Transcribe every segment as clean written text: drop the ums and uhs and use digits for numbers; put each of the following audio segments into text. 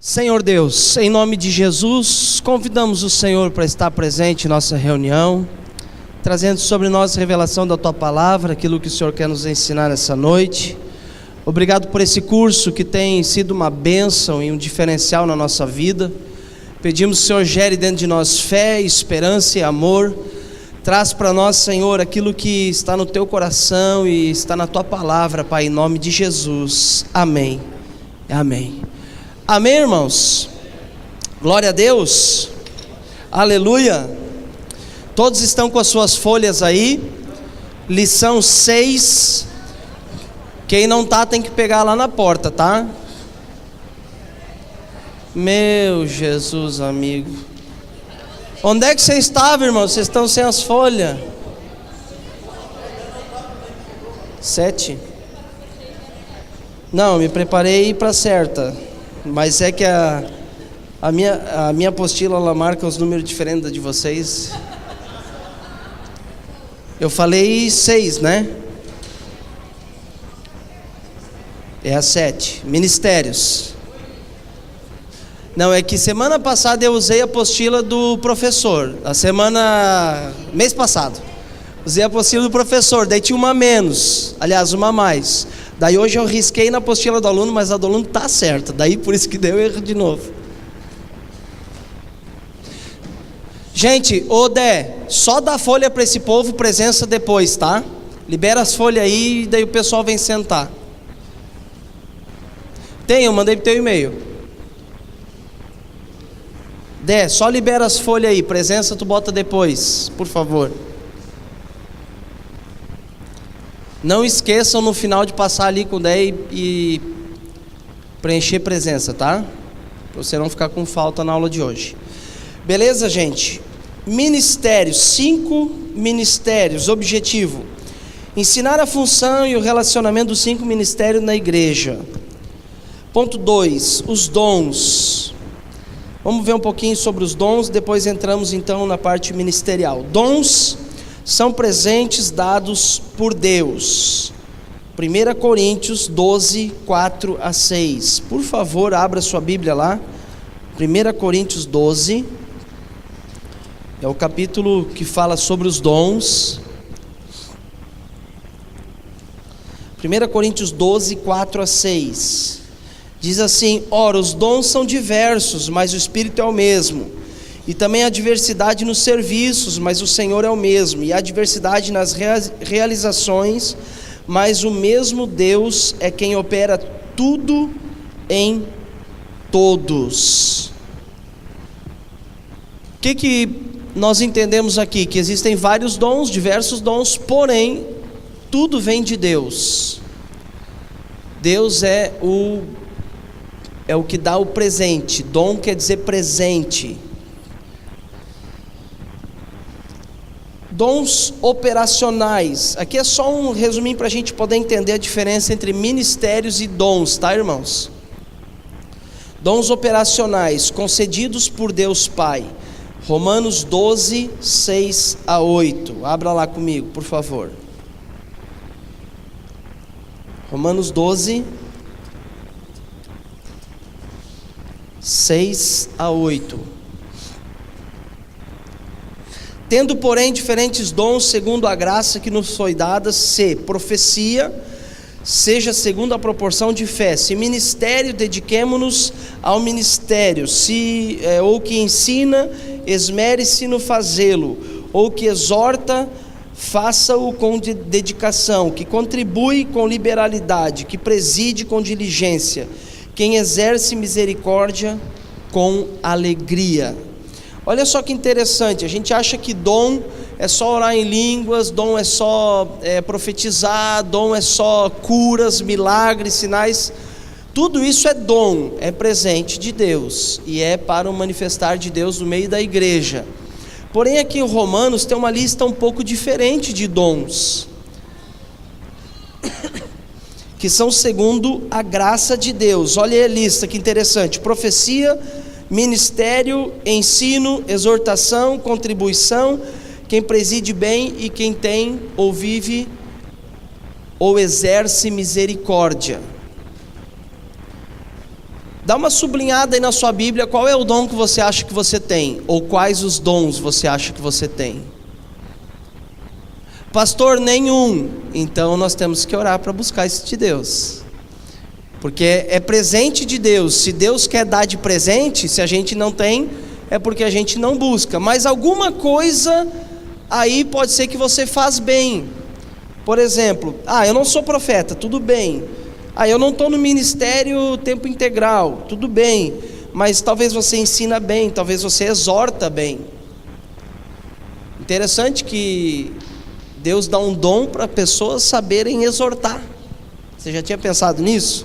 Senhor Deus, em nome de Jesus, convidamos o Senhor para estar presente em nossa reunião, trazendo sobre nós a revelação da Tua Palavra, aquilo que o Senhor quer nos ensinar nessa noite. Obrigado por esse curso que tem sido uma bênção e um diferencial na nossa vida. Pedimos que o Senhor gere dentro de nós fé, esperança e amor. Traz para nós, Senhor, aquilo que está no Teu coração e está na Tua Palavra, Pai, em nome de Jesus. Amém. Amém. Amém, irmãos? Glória a Deus. Aleluia. Todos estão com as suas folhas aí. Lição 6. Quem não tá tem que pegar lá na porta, tá? Meu Jesus amigo. Onde é que você estava, irmão? Vocês estão sem as folhas. 7. Não, me preparei para certa. Mas é que a minha apostila, ela marca os números diferentes da de vocês. Eu falei 6, né? É a 7. Ministérios. Não, é que semana passada eu usei a apostila do professor. Mês passado. Usei a apostila do professor, daí tinha uma a menos. Aliás, uma a mais. Daí hoje eu risquei na apostila do aluno, mas a do aluno está certa. Daí por isso que deu erro de novo. Gente, ô Dé, só dá folha para esse povo, presença depois, tá? Libera as folhas aí e daí o pessoal vem sentar. Eu mandei pro teu e-mail. Dé, só libera as folhas aí, presença tu bota depois, por favor. Não esqueçam no final de passar ali com o Dé e preencher presença, tá? Pra você não ficar com falta na aula de hoje. Beleza, gente? Ministérios, 5 ministérios. Objetivo: ensinar a função e o relacionamento dos 5 ministérios na igreja. Ponto 2, os dons. Vamos ver um pouquinho sobre os dons, depois entramos então na parte ministerial. Dons são presentes dados por Deus. 1 Coríntios 12, 4 a 6. Por favor, abra sua Bíblia lá. 1 Coríntios 12. É o capítulo que fala sobre os dons. 1 Coríntios 12, 4 a 6. Diz assim: ora, os dons são diversos, mas o Espírito é o mesmo. E também há diversidade nos serviços, mas o Senhor é o mesmo. E há diversidade nas realizações, mas o mesmo Deus é quem opera tudo em todos. O que nós entendemos aqui? Que existem vários dons, diversos dons, porém, tudo vem de Deus. Deus é o que dá o presente. Dom quer dizer presente. Dons operacionais. Aqui é só um resuminho para a gente poder entender a diferença entre ministérios e dons, tá, irmãos? Dons operacionais concedidos por Deus Pai. Romanos 12, 6 a 8. Abra lá comigo, por favor. Romanos 12, 6 a 8. Tendo, porém, diferentes dons segundo a graça que nos foi dada, se profecia, seja segundo a proporção de fé. Se ministério, dediquemo-nos ao ministério. Ou que ensina, esmere-se no fazê-lo. Ou que exorta, faça-o com dedicação. Que contribui com liberalidade. Que preside com diligência. Quem exerce misericórdia com alegria. Olha só que interessante, a gente acha que dom é só orar em línguas, dom é só profetizar, dom é só curas, milagres, sinais. Tudo isso é dom, é presente de Deus e é para o manifestar de Deus no meio da igreja. Porém aqui em Romanos tem uma lista um pouco diferente de dons, que são segundo a graça de Deus. Olha a lista, que interessante: profecia, ministério, ensino, exortação, contribuição, quem preside bem e quem tem ou vive ou exerce misericórdia. Dá uma sublinhada aí na sua Bíblia, qual é o dom que você acha que você tem? Ou quais os dons você acha que você tem? Pastor, nenhum. Então nós temos que orar para buscar isso de Deus. Porque é presente de Deus. Se Deus quer dar de presente, se a gente não tem, é porque a gente não busca. Mas alguma coisa aí pode ser que você faz bem. Por exemplo, eu não sou profeta, tudo bem. Eu não estou no ministério tempo integral, tudo bem. Mas talvez você ensina bem, talvez você exorta bem. Interessante que Deus dá um dom para pessoas saberem exortar. Você já tinha pensado nisso?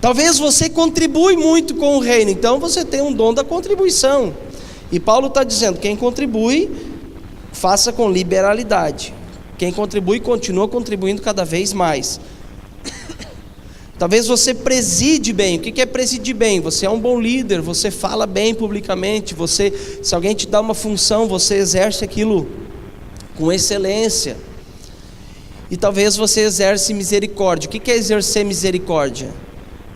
Talvez você contribui muito com o reino, então você tem um dom da contribuição. E Paulo está dizendo, quem contribui, faça com liberalidade. Quem contribui, continua contribuindo cada vez mais. Talvez você preside bem. O que é presidir bem? Você é um bom líder, você fala bem publicamente, se alguém te dá uma função, você exerce aquilo com excelência. E talvez você exerce misericórdia. O que é exercer misericórdia?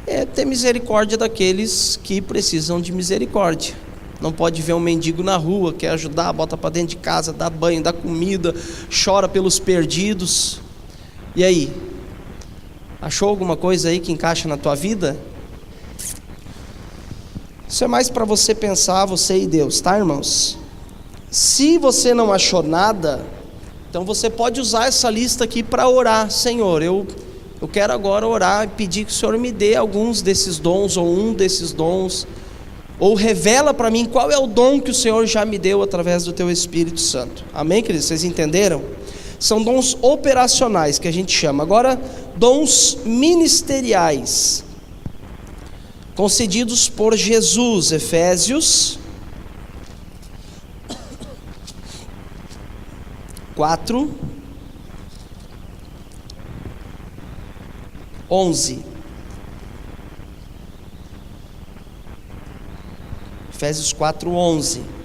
É ter misericórdia daqueles que precisam de misericórdia. Não pode ver um mendigo na rua, quer ajudar, bota para dentro de casa, dá banho, dá comida, chora pelos perdidos. E aí? Achou alguma coisa aí que encaixa na tua vida? Isso é mais para você pensar, você e Deus, tá, irmãos? Se você não achou nada, então você pode usar essa lista aqui para orar. Senhor, eu quero agora orar e pedir que o Senhor me dê alguns desses dons, ou um desses dons, ou revela para mim qual é o dom que o Senhor já me deu através do teu Espírito Santo. Amém, queridos? Vocês entenderam? São dons operacionais que a gente chama. Agora, dons ministeriais, concedidos por Jesus. Efésios 4, 11. Efésios 4, 11.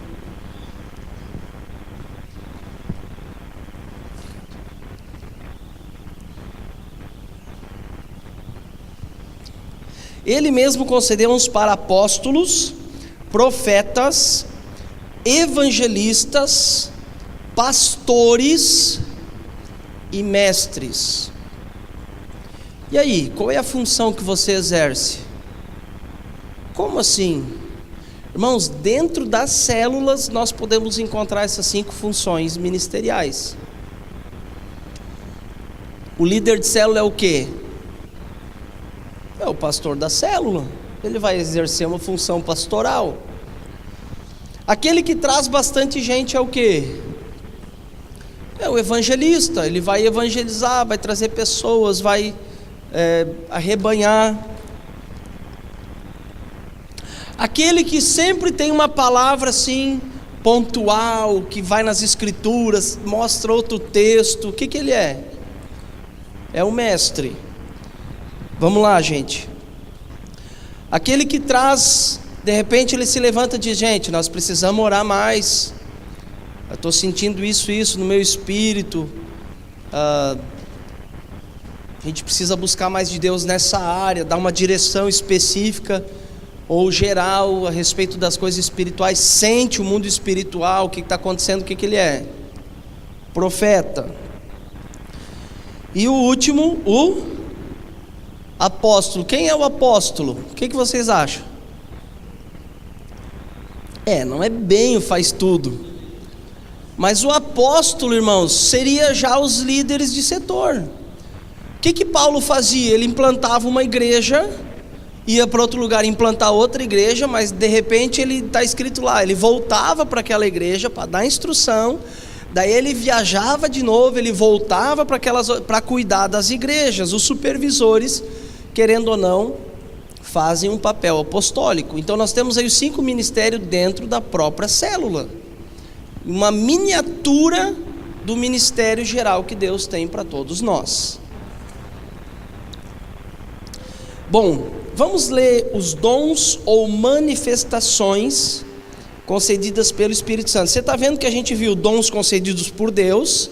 Ele mesmo concedeu uns para apóstolos, profetas, evangelistas, pastores e mestres. E aí, qual é a função que você exerce? Como assim? Irmãos, dentro das células nós podemos encontrar essas 5 funções ministeriais. O líder de célula é o quê? É o pastor da célula. Ele vai exercer uma função pastoral. Aquele que traz bastante gente é o quê? É o evangelista. Ele vai evangelizar, vai trazer pessoas, vai arrebanhar. Aquele que sempre tem uma palavra assim pontual, que vai nas escrituras, mostra outro texto, o que ele é? É o mestre. Vamos lá, gente. Aquele que traz, de repente ele se levanta e diz, gente, nós precisamos orar mais. Eu estou sentindo isso no meu espírito. A gente precisa buscar mais de Deus nessa área, dar uma direção específica ou geral a respeito das coisas espirituais. Sente o mundo espiritual, o que está acontecendo, o que ele é? Profeta. E o último, o apóstolo. Quem é o apóstolo? O que vocês acham? Não é bem o faz tudo. Mas o apóstolo, irmãos, seria já os líderes de setor. O que Paulo fazia? Ele implantava uma igreja, ia para outro lugar implantar outra igreja, mas de repente ele está escrito lá, ele voltava para aquela igreja para dar instrução, daí ele viajava de novo, ele voltava para cuidar das igrejas. Os supervisores, querendo ou não, fazem um papel apostólico. Então nós temos aí os 5 ministérios dentro da própria célula, uma miniatura do ministério geral que Deus tem para todos nós. Bom, vamos ler os dons ou manifestações concedidas pelo Espírito Santo. Você está vendo que a gente viu dons concedidos por Deus,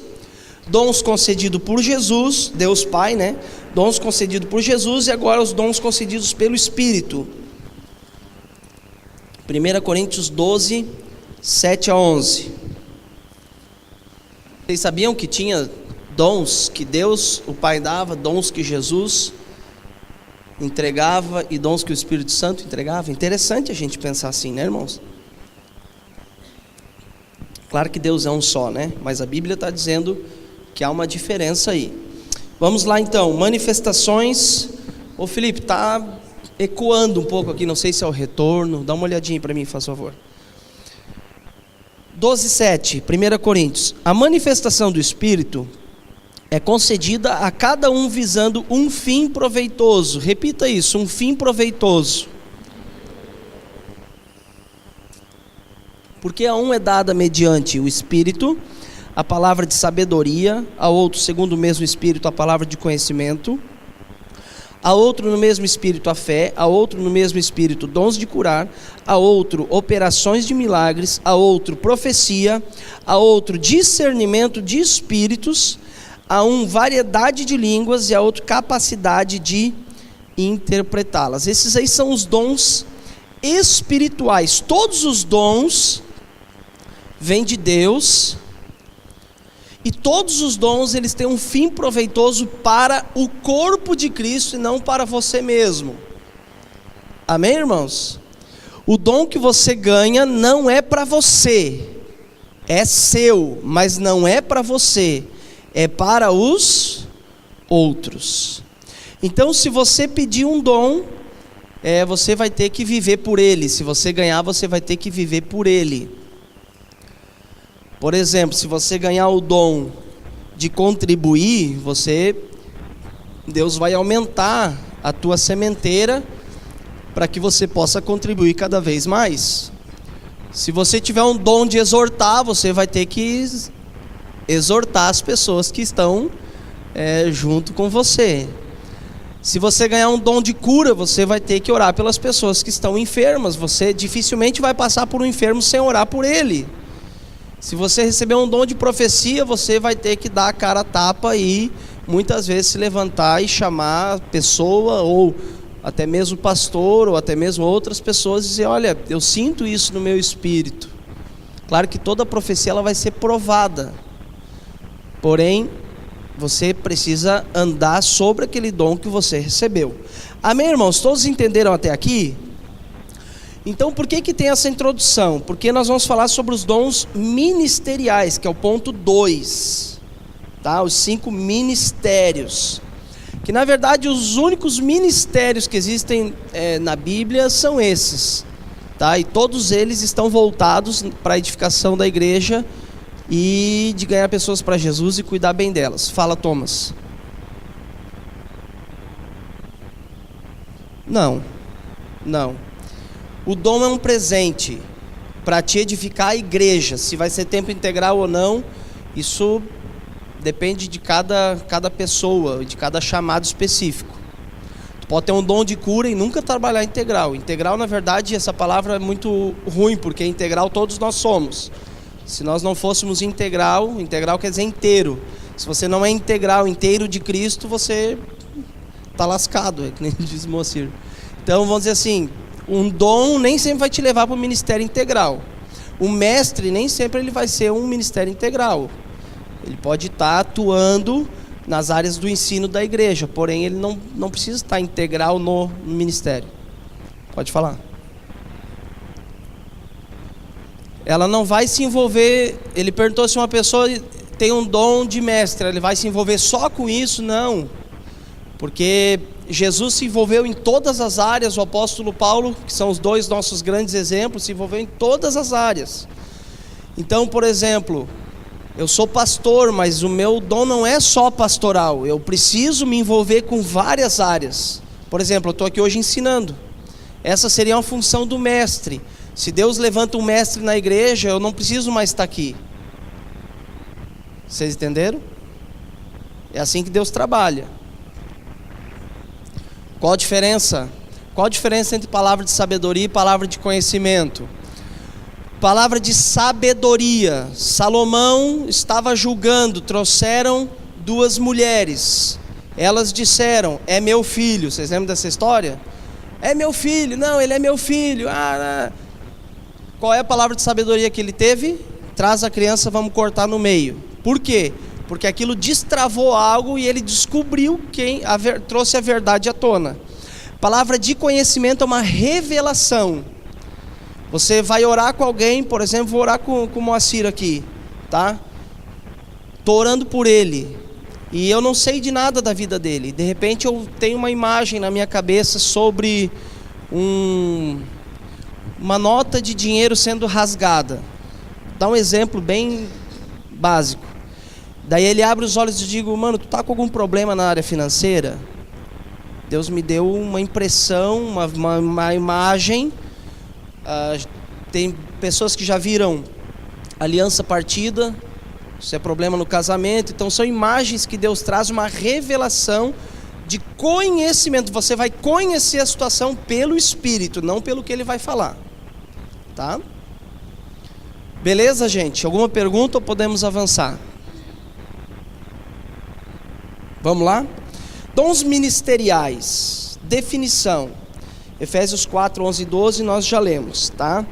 dons concedidos por Jesus, Deus Pai, né? Dons concedidos por Jesus, e agora os dons concedidos pelo Espírito. 1 Coríntios 12, 7 a 11. Vocês sabiam que tinha dons que Deus, o Pai, dava, dons que Jesus entregava e dons que o Espírito Santo entregava? Interessante a gente pensar assim, né, irmãos? Claro que Deus é um só, né? Mas a Bíblia está dizendo que há uma diferença aí. Vamos lá então, manifestações. Ô Felipe, está ecoando um pouco aqui, não sei se é o retorno. Dá uma olhadinha para mim, faz favor. 12:7, 1 Coríntios. A manifestação do Espírito é concedida a cada um visando um fim proveitoso. Repita isso, um fim proveitoso. Porque a um é dada mediante o Espírito a palavra de sabedoria, a outro, segundo o mesmo Espírito, a palavra de conhecimento, a outro no mesmo Espírito a fé, a outro no mesmo Espírito dons de curar, a outro operações de milagres, a outro profecia, a outro discernimento de espíritos, a um variedade de línguas e a outro capacidade de interpretá-las. Esses aí são os dons espirituais. Todos os dons vêm de Deus. E todos os dons, eles têm um fim proveitoso para o corpo de Cristo e não para você mesmo. Amém, irmãos? O dom que você ganha não é para você. É seu, mas não é para você. É para os outros. Então, se você pedir um dom, você vai ter que viver por ele. Se você ganhar, você vai ter que viver por ele. Por exemplo, se você ganhar o dom de contribuir, Deus vai aumentar a tua sementeira para que você possa contribuir cada vez mais. Se você tiver um dom de exortar, você vai ter que exortar as pessoas que estão junto com você. Se você ganhar um dom de cura, você vai ter que orar pelas pessoas que estão enfermas. Você dificilmente vai passar por um enfermo sem orar por ele. Se você receber um dom de profecia, você vai ter que dar a cara a tapa e muitas vezes se levantar e chamar a pessoa, ou até mesmo o pastor, ou até mesmo outras pessoas, e dizer: olha, eu sinto isso no meu espírito. Claro que toda profecia ela vai ser provada, porém você precisa andar sobre aquele dom que você recebeu. Amém, irmãos? Todos entenderam até aqui? Então, por que tem essa introdução? Porque nós vamos falar sobre os dons ministeriais, que é o ponto 2, tá? Os 5 ministérios, que na verdade os únicos ministérios que existem na Bíblia são esses, tá? E todos eles estão voltados para a edificação da igreja e de ganhar pessoas para Jesus e cuidar bem delas. Fala, Thomas. Não. O dom é um presente para te edificar a igreja. Se vai ser tempo integral ou não, isso depende de cada pessoa, de cada chamado específico. Tu pode ter um dom de cura e nunca trabalhar integral. Integral, na verdade, essa palavra é muito ruim, porque integral todos nós somos. Se nós não fôssemos integral quer dizer inteiro. Se você não é integral, inteiro de Cristo, você está lascado, é que nem diz Moacir. Então, vamos dizer assim, um dom nem sempre vai te levar para o ministério integral. O mestre nem sempre ele vai ser um ministério integral. Ele pode estar atuando nas áreas do ensino da igreja, porém ele não precisa estar integral no ministério. Pode falar. Ela não vai se envolver. Ele perguntou se uma pessoa tem um dom de mestre, ele vai se envolver só com isso? Não, porque Jesus se envolveu em todas as áreas. O apóstolo Paulo, que são os 2 nossos grandes exemplos, se envolveu em todas as áreas. Então, por exemplo, eu sou pastor, mas o meu dom não é só pastoral. Eu preciso me envolver com várias áreas. Por exemplo, eu estou aqui hoje ensinando. Essa seria uma função do mestre. Se Deus levanta um mestre na igreja, eu não preciso mais estar aqui. Vocês entenderam? É assim que Deus trabalha. Qual a diferença? Qual a diferença entre palavra de sabedoria e palavra de conhecimento? Palavra de sabedoria. Salomão estava julgando, trouxeram 2 mulheres. Elas disseram: é meu filho. Vocês lembram dessa história? É meu filho, não, ele é meu filho. Qual é a palavra de sabedoria que ele teve? Traz a criança, vamos cortar no meio. Por quê? Porque aquilo destravou algo e ele descobriu trouxe a verdade à tona. Palavra de conhecimento é uma revelação. Você vai orar com alguém, por exemplo, vou orar com o Moacir aqui, tá? Estou orando por ele e eu não sei de nada da vida dele. De repente eu tenho uma imagem na minha cabeça sobre uma nota de dinheiro sendo rasgada. Dá um exemplo bem básico. Daí ele abre os olhos e digo, mano, tu tá com algum problema na área financeira? Deus me deu uma impressão, uma imagem. Tem pessoas que já viram aliança partida, isso é problema no casamento. Então são imagens que Deus traz, uma revelação de conhecimento. Você vai conhecer a situação pelo Espírito, não pelo que ele vai falar, tá? Beleza, gente? Alguma pergunta ou podemos avançar? Vamos lá? Dons ministeriais, definição. Efésios 4, 11 e 12 nós já lemos, tá?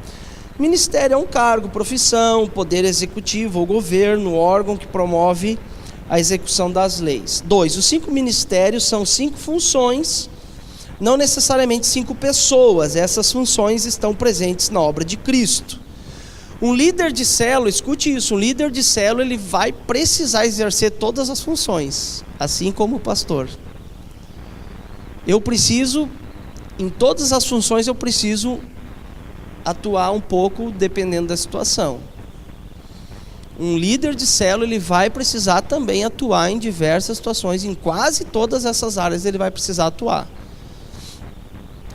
Ministério é um cargo, profissão, poder executivo ou governo, órgão que promove a execução das leis. 2. Os 5 ministérios são 5 funções, não necessariamente 5 pessoas. Essas funções estão presentes na obra de Cristo. Um líder de célula, escute isso, um líder de célula ele vai precisar exercer todas as funções, assim como o pastor. Eu preciso, em todas as funções eu preciso atuar um pouco dependendo da situação. Um líder de célula ele vai precisar também atuar em diversas situações, em quase todas essas áreas ele vai precisar atuar.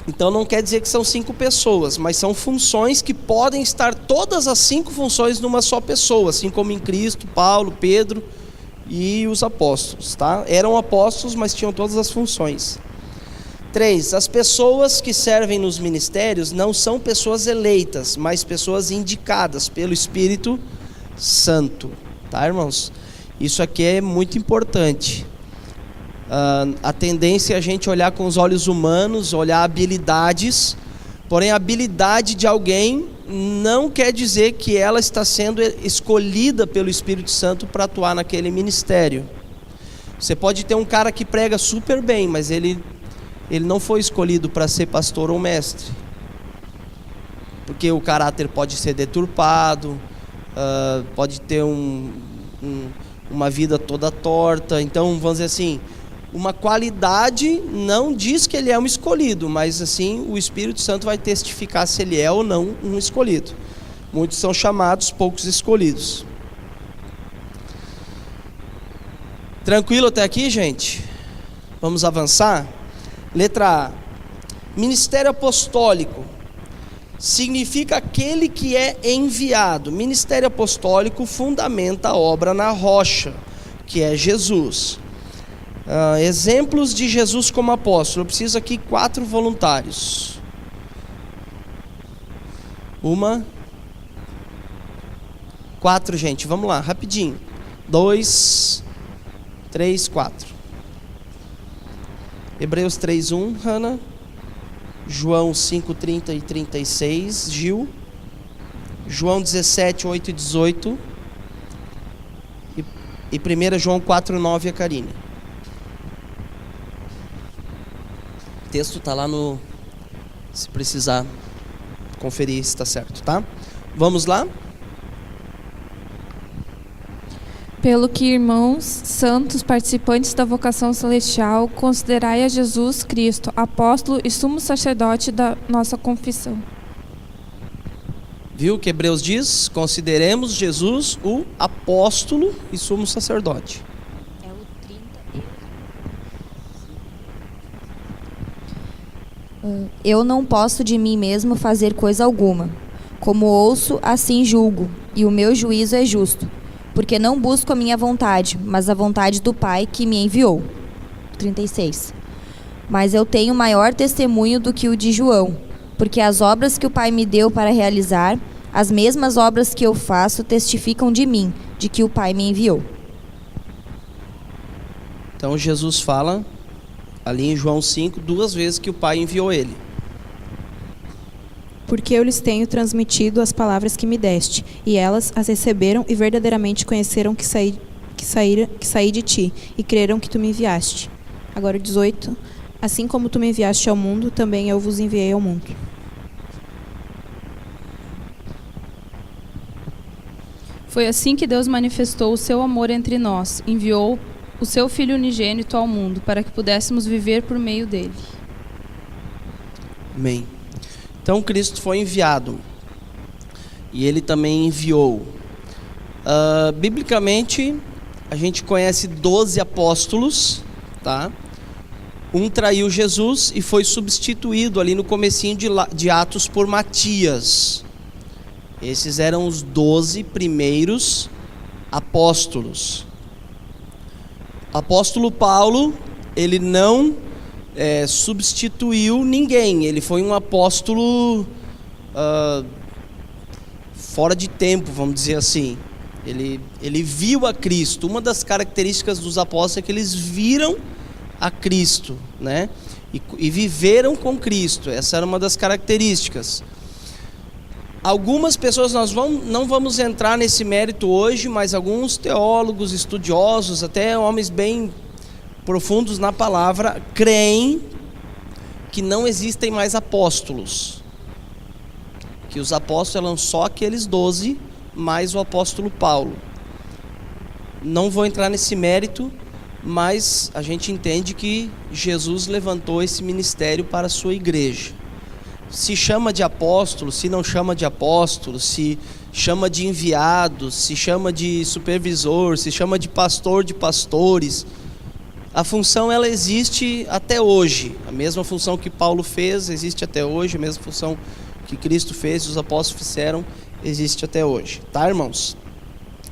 Então não quer dizer que são 5 pessoas, mas são funções que podem estar todas as 5 funções numa só pessoa, assim como em Cristo, Paulo, Pedro e os apóstolos, tá? Eram apóstolos, mas tinham todas as funções. 3. As pessoas que servem nos ministérios não são pessoas eleitas, mas pessoas indicadas pelo Espírito Santo, tá, irmãos? Isso aqui é muito importante. A tendência é a gente olhar com os olhos humanos, olhar habilidades, porém a habilidade de alguém não quer dizer que ela está sendo escolhida pelo Espírito Santo para atuar naquele ministério. Você pode ter um cara que prega super bem, mas ele não foi escolhido para ser pastor ou mestre, porque o caráter pode ser deturpado, pode ter uma vida toda torta. Então vamos dizer assim, uma qualidade não diz que ele é um escolhido, mas assim o Espírito Santo vai testificar se ele é ou não um escolhido. Muitos são chamados, poucos escolhidos. Tranquilo até aqui, gente? Vamos avançar? Letra A. Ministério apostólico significa aquele que é enviado. Ministério apostólico fundamenta a obra na rocha, que é Jesus. Exemplos de Jesus como apóstolo. Eu preciso aqui 4 voluntários. 4, gente, vamos lá, rapidinho. 2, 3, 4. Hebreus 3:1, Hannah. João 5:30 e 36, Gil. João 17:8 e 18. E 1 João 4:9, a Karine. O texto está lá no... Se precisar conferir se está certo, tá? Vamos lá? Pelo que, irmãos santos, participantes da vocação celestial, considerai a Jesus Cristo, apóstolo e sumo sacerdote da nossa confissão. Viu o que Hebreus diz? Consideremos Jesus o apóstolo e sumo sacerdote. É o 30. Eu não posso de mim mesmo fazer coisa alguma. Como ouço, assim julgo, e o meu juízo é justo. Porque não busco a minha vontade, mas a vontade do Pai que me enviou. 36. Mas eu tenho maior testemunho do que o de João, porque as obras que o Pai me deu para realizar, as mesmas obras que eu faço, testificam de mim, de que o Pai me enviou. Então Jesus fala, ali em João 5, 2 vezes que o Pai enviou ele. porque eu lhes tenho transmitido as palavras que me deste, e elas as receberam e verdadeiramente conheceram que saí de ti, e creram que tu me enviaste. Agora 18. Assim como tu me enviaste ao mundo, também eu vos enviei ao mundo. Foi assim que Deus manifestou o seu amor entre nós, enviou o seu Filho unigênito ao mundo, para que pudéssemos viver por meio dele. Amém. Então Cristo foi enviado e ele também enviou. Biblicamente, a gente conhece 12 apóstolos, tá? Um traiu Jesus e foi substituído ali no comecinho de Atos por Matias. Esses eram os 12 primeiros apóstolos. O apóstolo Paulo, ele não substituiu ninguém. Ele foi um apóstolo fora de tempo, vamos dizer assim. Ele viu a Cristo. Uma das características dos apóstolos é que eles viram a Cristo, né? E viveram com Cristo. Essa era uma das características. Algumas pessoas, nós não vamos entrar nesse mérito hoje, mas alguns teólogos, estudiosos, até homens bem profundos na palavra, creem que não existem mais apóstolos. Que os apóstolos eram só aqueles 12, mais o apóstolo Paulo. Não vou entrar nesse mérito, mas a gente entende que Jesus levantou esse ministério para a sua igreja. Se chama de apóstolo, se não chama de apóstolo, se chama de enviado, se chama de supervisor, se chama de pastor de pastores, a função ela existe até hoje. A mesma função que Paulo fez existe até hoje, a mesma função que Cristo fez e os apóstolos fizeram existe até hoje, tá, irmãos?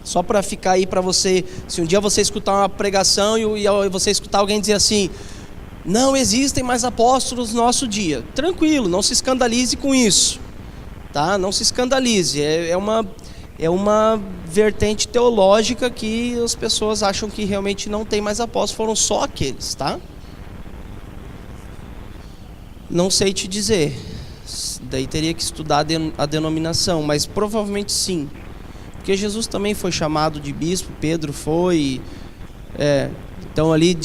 Só para ficar aí para você, se um dia você escutar uma pregação e você escutar alguém dizer assim: não existem mais apóstolos no nosso dia. Tranquilo, não se escandalize com isso, tá? Não se escandalize. É uma vertente teológica que as pessoas acham que realmente não tem mais apóstolos, foram só aqueles, tá? Não sei te dizer. Daí teria que estudar a denominação, mas provavelmente sim. Porque Jesus também foi chamado de bispo, Pedro foi... Então ali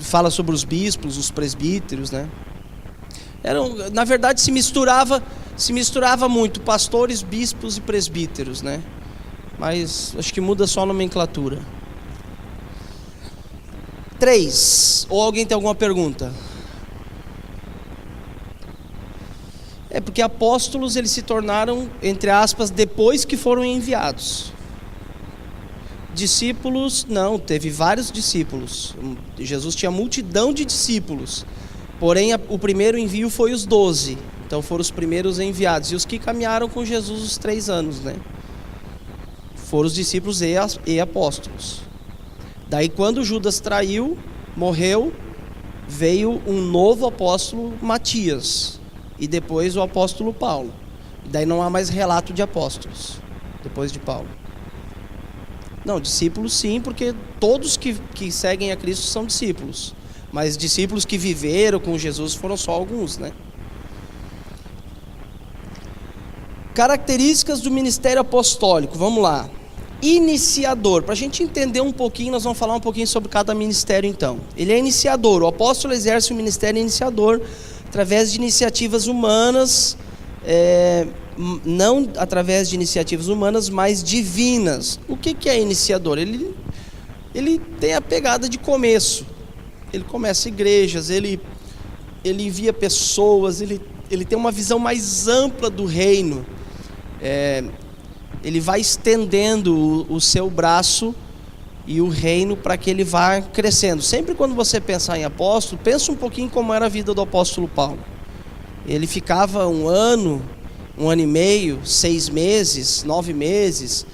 fala sobre os bispos, os presbíteros, né? Na verdade se misturava muito pastores, bispos e presbíteros, né? Mas acho que muda só a nomenclatura. 3. Ou alguém tem alguma pergunta? Porque apóstolos eles se tornaram, entre aspas, depois que foram enviados. Discípulos, não, teve vários discípulos. Jesus tinha multidão de discípulos. Porém, o primeiro envio foi os 12. Então foram os primeiros enviados. E os que caminharam com Jesus os 3 anos, né? Foram os discípulos e apóstolos. Daí quando Judas traiu, morreu, veio um novo apóstolo, Matias. E depois o apóstolo Paulo. E daí não há mais relato de apóstolos, depois de Paulo. Não, discípulos sim, porque todos que seguem a Cristo são discípulos. Mas discípulos que viveram com Jesus foram só alguns, né? Características do ministério apostólico, vamos lá. Iniciador, para a gente entender um pouquinho, nós vamos falar um pouquinho sobre cada ministério então. Ele é iniciador, o apóstolo exerce o ministério iniciador através de iniciativas humanas, não através de iniciativas humanas, mas divinas. O que é iniciador? Ele tem a pegada de começo. Ele começa igrejas, ele envia pessoas, ele tem uma visão mais ampla do reino. Ele vai estendendo o seu braço e o reino para que ele vá crescendo. Sempre quando você pensar em apóstolo, pensa um pouquinho como era a vida do apóstolo Paulo. Ele ficava 1 ano, 1 ano e meio, 6 meses, 9 meses,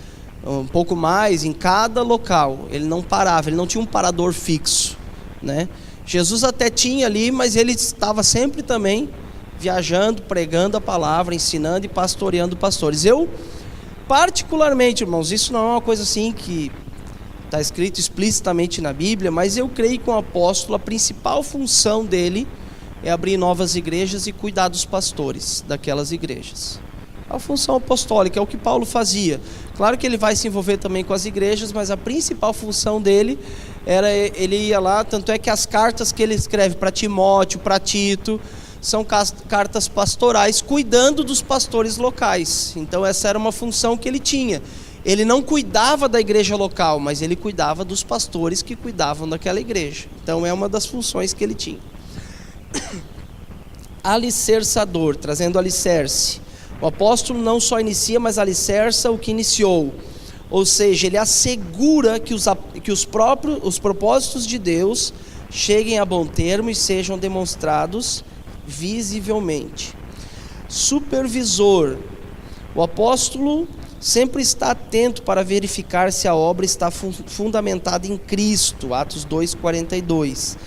um pouco mais em cada local. Ele não parava, ele não tinha um parador fixo, né? Jesus até tinha ali, mas ele estava sempre também viajando, pregando a palavra, ensinando e pastoreando pastores. Eu, particularmente, irmãos, isso não é uma coisa assim que está escrito explicitamente na Bíblia, mas eu creio que o apóstolo, a principal função dele é abrir novas igrejas e cuidar dos pastores daquelas igrejas. A função apostólica é o que Paulo fazia. Claro que ele vai se envolver também com as igrejas, mas a principal função dele era, ele ia lá, tanto é que as cartas que ele escreve para Timóteo, para Tito, são cartas pastorais, cuidando dos pastores locais. Então essa era uma função que ele tinha. Ele não cuidava da igreja local, mas ele cuidava dos pastores que cuidavam daquela igreja. Então é uma das funções que ele tinha. Alicerçador, trazendo alicerce. O apóstolo não só inicia, mas alicerça o que iniciou. Ou seja, ele assegura que os propósitos de Deus cheguem a bom termo e sejam demonstrados visivelmente. Supervisor. O apóstolo sempre está atento para verificar se a obra está fundamentada em Cristo. Atos 2:42.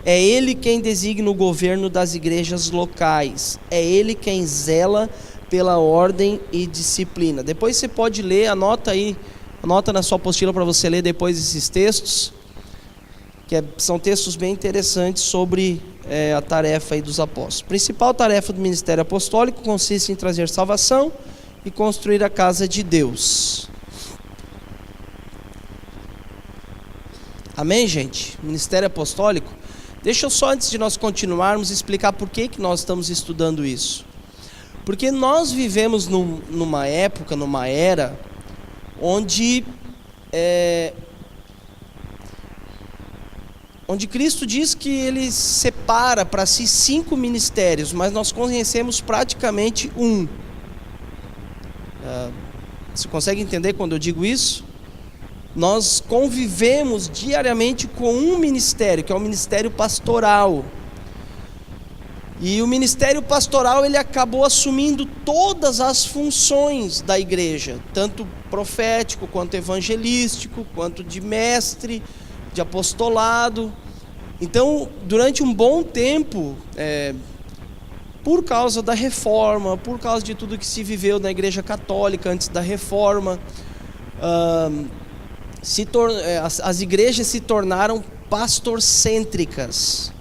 É ele quem designa o governo das igrejas locais. É ele quem zela pela ordem e disciplina. Depois você pode ler, anota na sua apostila para você ler depois esses textos, que são textos bem interessantes sobre a tarefa aí dos apóstolos. A principal tarefa do ministério apostólico consiste em trazer salvação e construir a casa de Deus. Amém, gente? Ministério apostólico. Deixa eu só, antes de nós continuarmos, explicar por que nós estamos estudando isso. Porque nós vivemos numa época, numa era, onde Cristo diz que ele separa para si 5 ministérios, mas nós conhecemos praticamente um. Você consegue entender quando eu digo isso? Nós convivemos diariamente com um ministério, que é o ministério pastoral. E o ministério pastoral, ele acabou assumindo todas as funções da igreja, tanto profético, quanto evangelístico, quanto de mestre, de apostolado. Então, durante um bom tempo, por causa da reforma, por causa de tudo que se viveu na igreja católica antes da reforma, as igrejas se tornaram pastorcêntricas.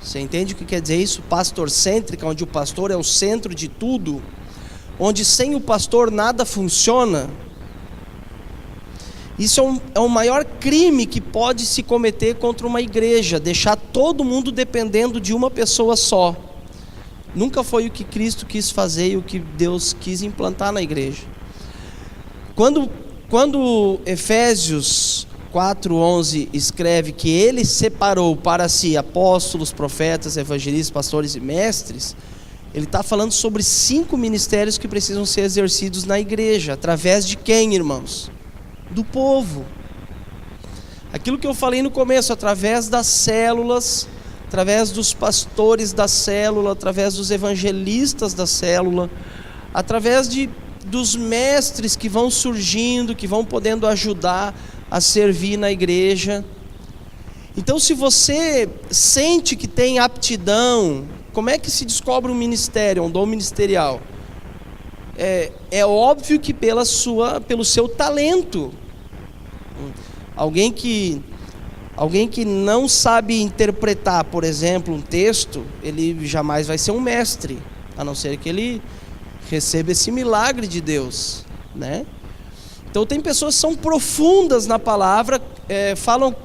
Você entende o que quer dizer isso? Pastorcêntrica, onde o pastor é o centro de tudo, onde sem o pastor nada funciona. Isso é o maior crime que pode se cometer contra uma igreja, deixar todo mundo dependendo de uma pessoa só. Nunca foi o que Cristo quis fazer e o que Deus quis implantar na igreja. Quando Efésios 4:11 escreve que ele separou para si apóstolos, profetas, evangelistas, pastores e mestres, ele está falando sobre 5 ministérios que precisam ser exercidos na igreja. Através de quem, irmãos? Do povo. Aquilo que eu falei no começo, através das células, através dos pastores da célula, através dos evangelistas da célula, através dos mestres que vão surgindo, que vão podendo ajudar a servir na igreja. Então, se você sente que tem aptidão, como é que se descobre um ministério, um dom ministerial? É óbvio que pelo seu talento. Alguém que não sabe interpretar, por exemplo, um texto, ele jamais vai ser um mestre, a não ser que ele receba esse milagre de Deus, né? Então tem pessoas que são profundas na palavra, falam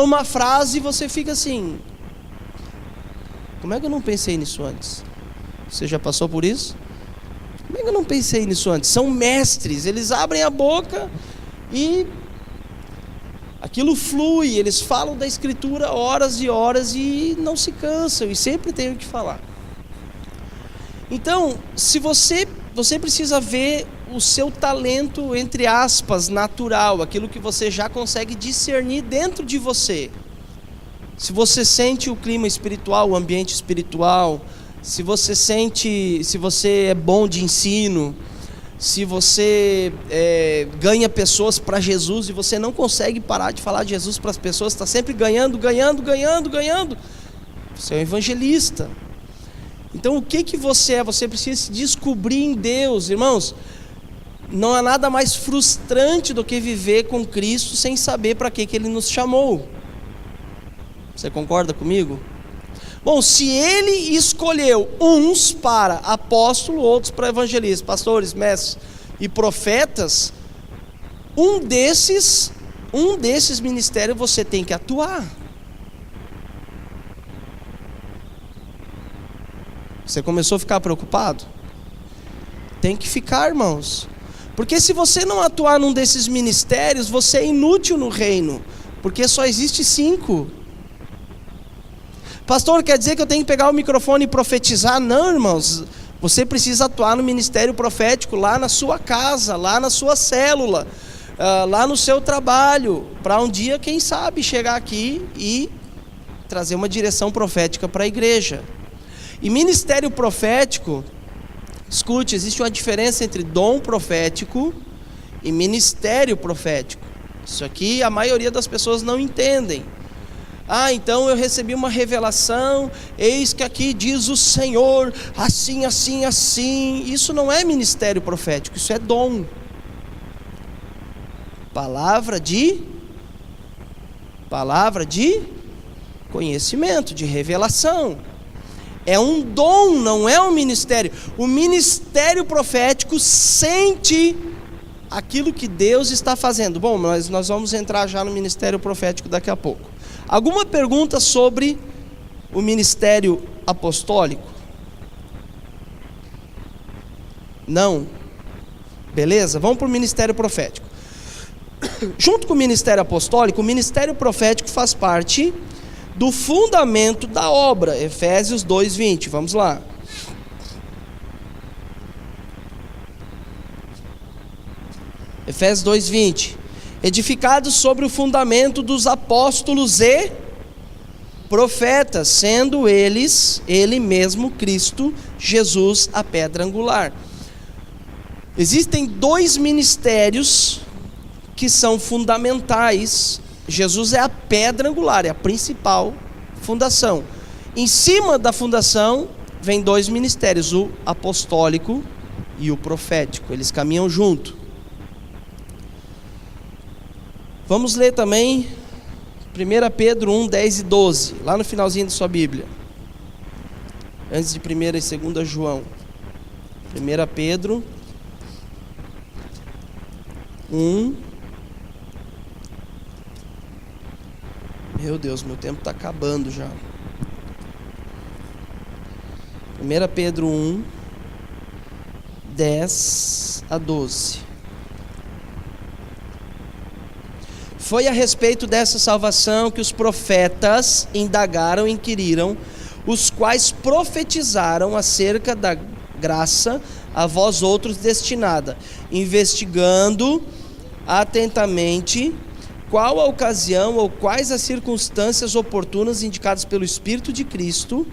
uma frase e você fica assim: como é que eu não pensei nisso antes? Você já passou por isso? Como é que eu não pensei nisso antes? São mestres, eles abrem a boca e aquilo flui, eles falam da escritura horas e horas e não se cansam e sempre tem o que falar. Então, se você precisa ver o seu talento, entre aspas, natural, aquilo que você já consegue discernir dentro de você. Se você sente o clima espiritual, o ambiente espiritual, se você é bom de ensino, se você ganha pessoas para Jesus e você não consegue parar de falar de Jesus para as pessoas, está sempre ganhando, você é um evangelista. Então o que você é? Você precisa se descobrir em Deus, irmãos. Não há nada mais frustrante do que viver com Cristo sem saber para que Ele nos chamou. Você concorda comigo? Bom, se ele escolheu uns para apóstolo, outros para evangelistas, pastores, mestres e profetas, um desses ministérios você tem que atuar. Você começou a ficar preocupado? Tem que ficar, irmãos. Porque se você não atuar num desses ministérios, você é inútil no reino. Porque só existe 5. Pastor, quer dizer que eu tenho que pegar o microfone e profetizar? Não, irmãos. Você precisa atuar no ministério profético lá na sua casa, lá na sua célula, lá no seu trabalho, para um dia, quem sabe, chegar aqui e trazer uma direção profética para a igreja. E ministério profético, escute, existe uma diferença entre dom profético e ministério profético. Isso aqui a maioria das pessoas não entendem. Então eu recebi uma revelação, eis que aqui diz o Senhor, assim, assim, assim. Isso não é ministério profético, isso é dom. Palavra de conhecimento, de revelação. É um dom, não é um ministério. O ministério profético sente aquilo que Deus está fazendo. Bom, mas nós vamos entrar já no ministério profético daqui a pouco. Alguma pergunta sobre o ministério apostólico? Não? Beleza? Vamos para o ministério profético. Junto com o ministério apostólico, o ministério profético faz parte do fundamento da obra. Efésios 2:20, vamos lá. Efésios 2:20. Edificados sobre o fundamento dos apóstolos e profetas, sendo eles, ele mesmo, Cristo, Jesus, a pedra angular. Existem 2 ministérios que são fundamentais. Jesus é a pedra angular, é a principal fundação. Em cima da fundação vem 2 ministérios, o apostólico e o profético. Eles caminham junto. Vamos ler também 1 Pedro 1, 10 e 12, lá no finalzinho da sua Bíblia. Antes de 1 e 2 João. 1 Pedro 1. Meu Deus, meu tempo está acabando já. 1 Pedro 1, 10 a 12. Foi a respeito dessa salvação que os profetas indagaram e inquiriram, os quais profetizaram acerca da graça a vós outros destinada, investigando atentamente qual a ocasião ou quais as circunstâncias oportunas indicadas pelo Espírito de Cristo,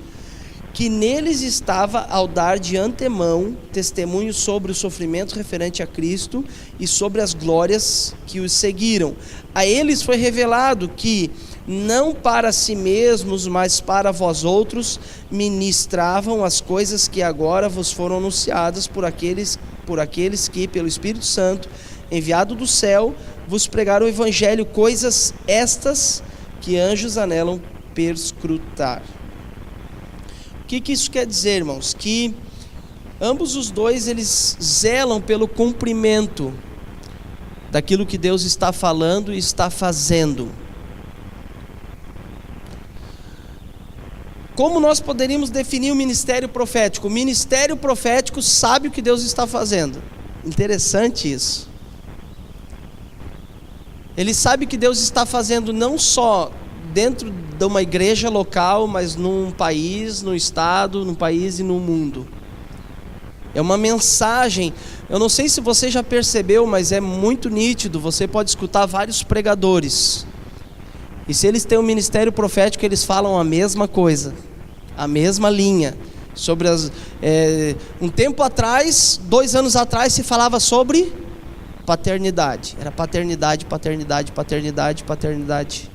que neles estava ao dar de antemão testemunho sobre o sofrimento referente a Cristo e sobre as glórias que os seguiram. A eles foi revelado que, não para si mesmos, mas para vós outros, ministravam as coisas que agora vos foram anunciadas por aqueles que, pelo Espírito Santo, enviado do céu, vos pregaram o Evangelho, coisas estas que anjos anelam perscrutar. O que isso quer dizer, irmãos? Que ambos os dois, eles zelam pelo cumprimento daquilo que Deus está falando e está fazendo. Como nós poderíamos definir o ministério profético? O ministério profético sabe o que Deus está fazendo. Interessante isso. Ele sabe que Deus está fazendo não só dentro de uma igreja local, mas num país, num estado, num país e no mundo. É uma mensagem. Eu não sei se você já percebeu, mas é muito nítido. Você pode escutar vários pregadores. E se eles têm um ministério profético, eles falam a mesma coisa, a mesma linha. Sobre um tempo atrás, 2 anos atrás, se falava sobre paternidade. Era paternidade, paternidade, paternidade, paternidade.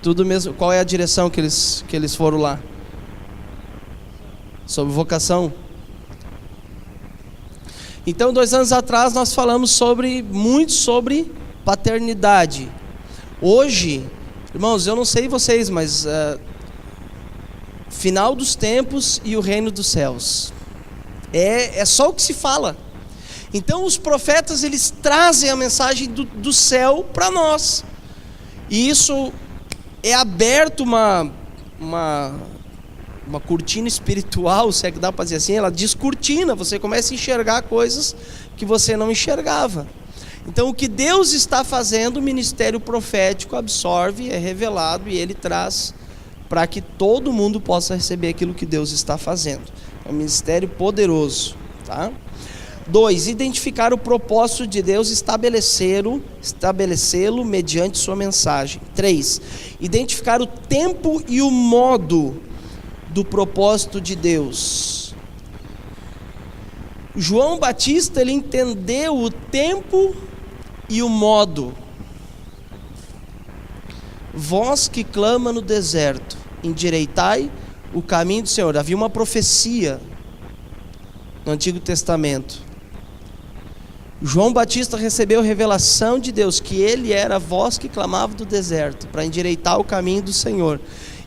Tudo mesmo. Qual é a direção que eles foram lá? Sobre vocação. Então, 2 anos atrás nós falamos muito sobre paternidade. Hoje, irmãos, eu não sei vocês, mas final dos tempos e o reino dos céus. É só o que se fala. Então os profetas, eles trazem a mensagem do céu para nós. E isso é aberto uma cortina espiritual, se é que dá para dizer assim, ela descortina, você começa a enxergar coisas que você não enxergava. Então o que Deus está fazendo, o ministério profético absorve, é revelado e ele traz para que todo mundo possa receber aquilo que Deus está fazendo. É um ministério poderoso, tá? 2, identificar o propósito de Deus, estabelecê-lo mediante sua mensagem. 3, identificar o tempo e o modo do propósito de Deus. João Batista, ele entendeu o tempo e o modo. Voz que clama no deserto, endireitai o caminho do Senhor. Havia uma profecia no Antigo Testamento. João Batista recebeu revelação de Deus que ele era a voz que clamava do deserto para endireitar o caminho do Senhor.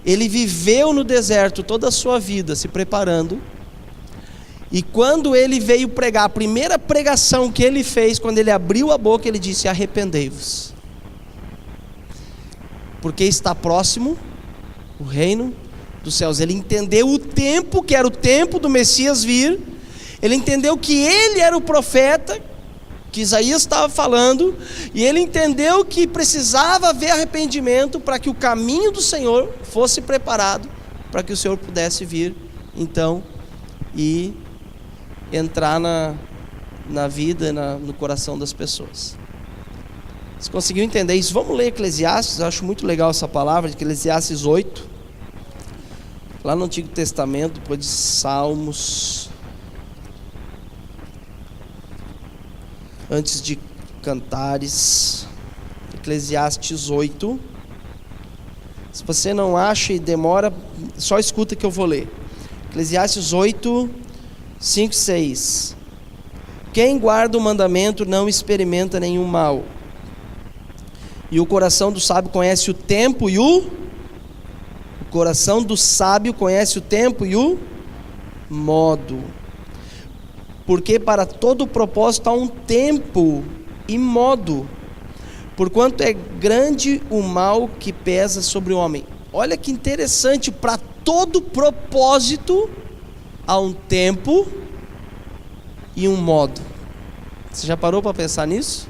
Ele viveu no deserto toda a sua vida se preparando. E quando ele veio pregar, a primeira pregação que ele fez, quando ele abriu a boca, ele disse: arrependei-vos, porque está próximo o reino dos céus. Ele entendeu o tempo, que era o tempo do Messias vir. Ele entendeu que ele era o profeta que Isaías estava falando, e ele entendeu que precisava haver arrependimento para que o caminho do Senhor fosse preparado, para que o Senhor pudesse vir, então, e entrar na vida, no coração das pessoas. Você conseguiu entender isso? Vamos ler Eclesiastes, eu acho muito legal essa palavra, de Eclesiastes 8, lá no Antigo Testamento, depois de Salmos, antes de Cantares, Eclesiastes 8. Se você não acha e demora, só escuta que eu vou ler. Eclesiastes 8, 5 e 6. Quem guarda o mandamento não experimenta nenhum mal, e o coração do sábio conhece o tempo e o coração do sábio conhece o tempo e o modo. Porque para todo propósito há um tempo e modo, porquanto é grande o mal que pesa sobre o homem. Olha que interessante, para todo propósito há um tempo e um modo. Você já parou para pensar nisso?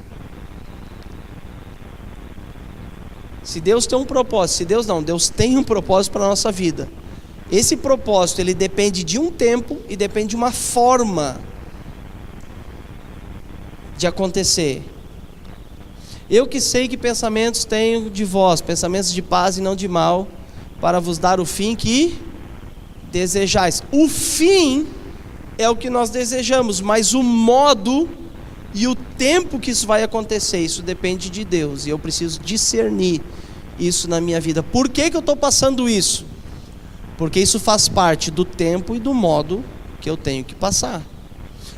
Se Deus tem um propósito, Deus tem um propósito para a nossa vida. Esse propósito, ele depende de um tempo e depende de uma forma de acontecer. Eu que sei que pensamentos tenho de vós, pensamentos de paz e não de mal, para vos dar o fim que desejais. O fim é o que nós desejamos, mas o modo e o tempo que isso vai acontecer, isso depende de Deus, e eu preciso discernir isso na minha vida. Por que eu estou passando isso? Porque isso faz parte do tempo e do modo que eu tenho que passar.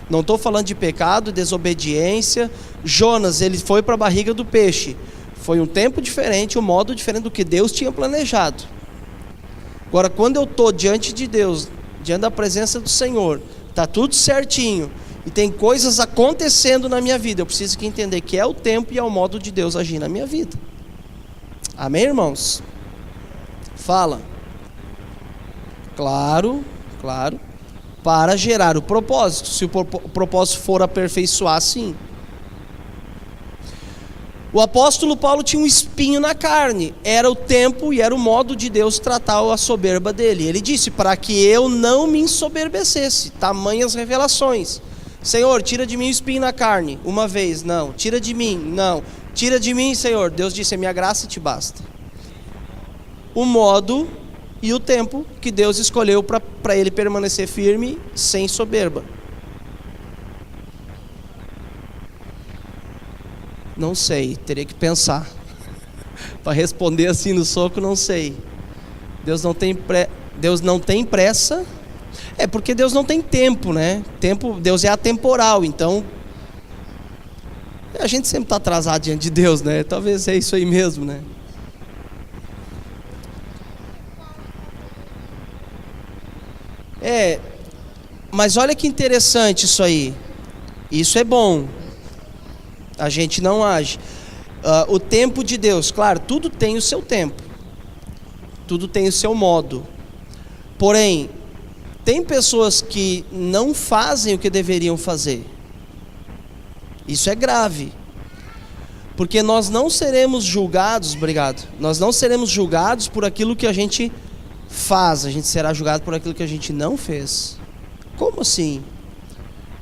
Não estou falando de pecado, desobediência. Jonas, ele foi para a barriga do peixe. Foi um tempo diferente, um modo diferente do que Deus tinha planejado. Agora, quando eu estou diante de Deus, diante da presença do Senhor, está tudo certinho, e tem coisas acontecendo na minha vida, eu preciso entender que é o tempo e é o modo de Deus agir na minha vida. Amém, irmãos? Fala. Claro. Para gerar o propósito. Se o propósito for aperfeiçoar, sim. O apóstolo Paulo tinha um espinho na carne. Era o tempo e era o modo de Deus tratar a soberba dele. Ele disse: para que eu não me ensoberbecesse. Tamanhas revelações. Senhor, tira de mim o espinho na carne. Uma vez, não. Tira de mim, não. Tira de mim, Senhor. Deus disse: a minha graça te basta. O modo e o tempo que Deus escolheu para ele permanecer firme, sem soberba. Não sei, teria que pensar. Para responder assim no soco, não sei. Deus não tem pressa. É porque Deus não tem tempo, né? Deus é atemporal, então a gente sempre está atrasado diante de Deus, né? Talvez é isso aí mesmo, né? Mas olha que interessante isso aí. Isso é bom. A gente não age. O tempo de Deus, claro, tudo tem o seu tempo. Tudo tem o seu modo. Porém, tem pessoas que não fazem o que deveriam fazer. Isso é grave. Porque nós não seremos julgados, nós não seremos julgados por aquilo que a gente faz. A gente será julgado por aquilo que a gente não fez. Como assim?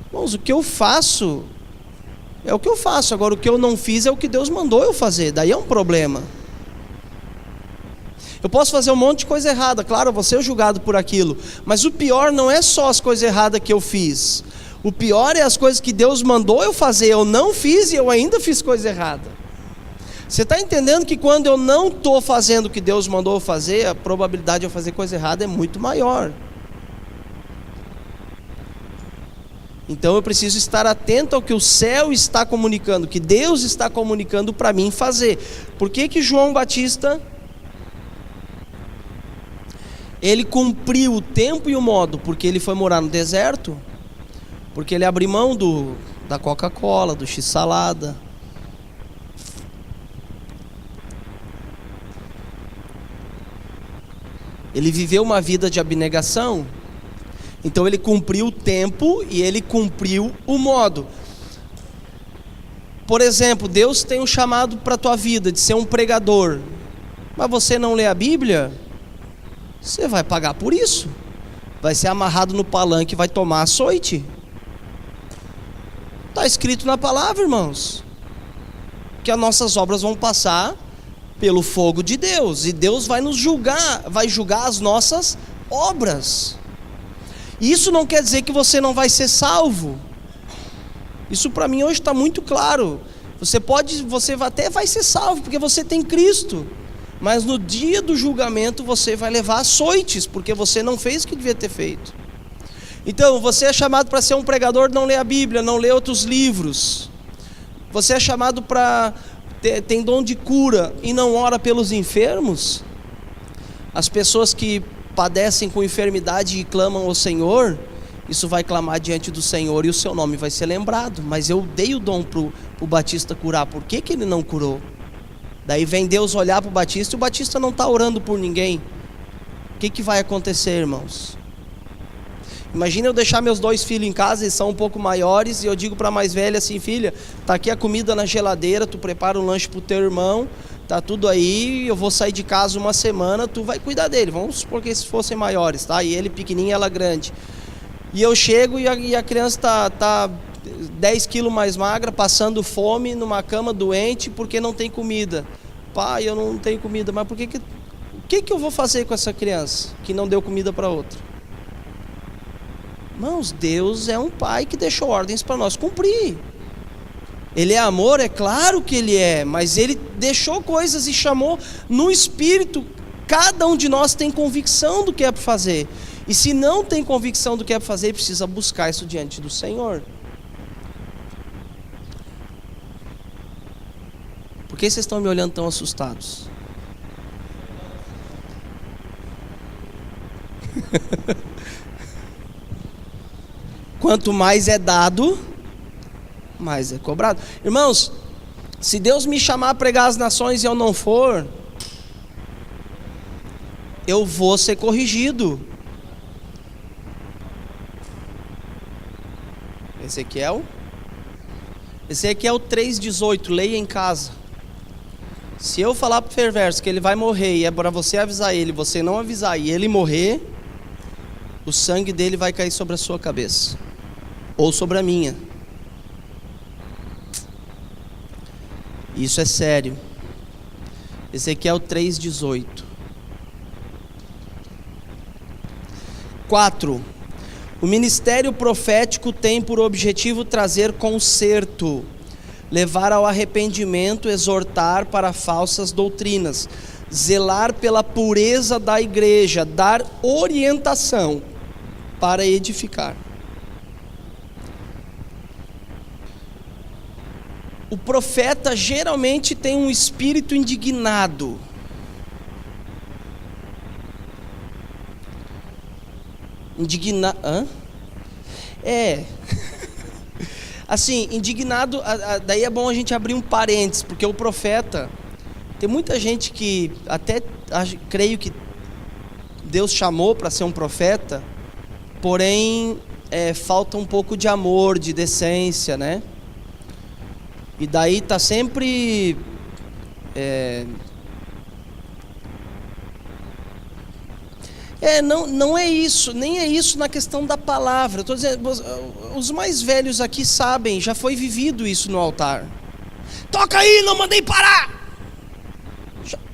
Irmãos, o que eu faço é o que eu faço. Agora, o que eu não fiz é o que Deus mandou eu fazer. Daí é um problema. Eu posso fazer um monte de coisa errada. Claro, eu vou ser julgado por aquilo. Mas o pior não é só as coisas erradas que eu fiz. O pior é as coisas que Deus mandou eu fazer. Eu não fiz e eu ainda fiz coisa errada. Você está entendendo que quando eu não estou fazendo o que Deus mandou eu fazer, a probabilidade de eu fazer coisa errada é muito maior. Então eu preciso estar atento ao que o céu está comunicando, que Deus está comunicando para mim fazer. Por que João Batista, ele cumpriu o tempo e o modo? Porque ele foi morar no deserto, porque ele abriu mão da Coca-Cola, do X-salada. Ele viveu uma vida de abnegação. Então ele cumpriu o tempo e ele cumpriu o modo. Por exemplo, Deus tem um chamado para a tua vida de ser um pregador, mas você não lê a Bíblia, você vai pagar por isso. Vai ser amarrado no palanque e vai tomar açoite. Está escrito na palavra, irmãos, que as nossas obras vão passar pelo fogo de Deus, e Deus vai nos julgar, vai julgar as nossas obras. Isso não quer dizer que você não vai ser salvo. Isso para mim hoje está muito claro. Você até vai ser salvo, porque você tem Cristo. Mas no dia do julgamento você vai levar açoites, porque você não fez o que devia ter feito. Então, você é chamado para ser um pregador, não lê a Bíblia, não lê outros livros. Você é chamado para... tem dom de cura e não ora pelos enfermos. As pessoas que padecem com enfermidade e clamam ao Senhor, isso vai clamar diante do Senhor e o seu nome vai ser lembrado. Mas eu dei o dom para o Batista curar, por que ele não curou? Daí vem Deus olhar para o Batista e o Batista não está orando por ninguém. O que vai acontecer, irmãos? Imagina eu deixar meus 2 filhos em casa, eles são um pouco maiores, e eu digo para a mais velha assim: filha, tá aqui a comida na geladeira, tu prepara um lanche pro teu irmão, tá tudo aí, eu vou sair de casa uma semana, tu vai cuidar dele, vamos supor que eles fossem maiores, tá? E ele pequenininho e ela grande. E eu chego e a criança tá 10 quilos mais magra, passando fome, numa cama doente, porque não tem comida. Pai, eu não tenho comida, mas o que eu vou fazer com essa criança que não deu comida para outra? Irmãos, Deus é um pai que deixou ordens para nós cumprir. Ele é amor, é claro que ele é, mas ele deixou coisas e chamou no Espírito. Cada um de nós tem convicção do que é para fazer. E se não tem convicção do que é para fazer, precisa buscar isso diante do Senhor. Por que vocês estão me olhando tão assustados? Quanto mais é dado, mais é cobrado. Irmãos, se Deus me chamar a pregar as nações e eu não for, eu vou ser corrigido. Ezequiel 3,18, leia em casa. Se eu falar para o perverso que ele vai morrer e é para você avisar ele, você não avisar e ele morrer, o sangue dele vai cair sobre a sua cabeça ou sobre a minha. Isso é sério. Ezequiel 3,18. 4. O ministério profético tem por objetivo trazer conserto, levar ao arrependimento, exortar para falsas doutrinas, zelar pela pureza da igreja, dar orientação para edificar. O profeta geralmente tem um espírito indignado. Hã? Assim, indignado, daí é bom a gente abrir um parênteses, porque o profeta, tem muita gente que até creio que Deus chamou para ser um profeta, porém falta um pouco de amor, de decência, né? E daí tá sempre não é isso, nem é isso na questão da palavra. Eu tô dizendo, os mais velhos aqui sabem, já foi vivido isso no altar. Toca aí, não mandei parar!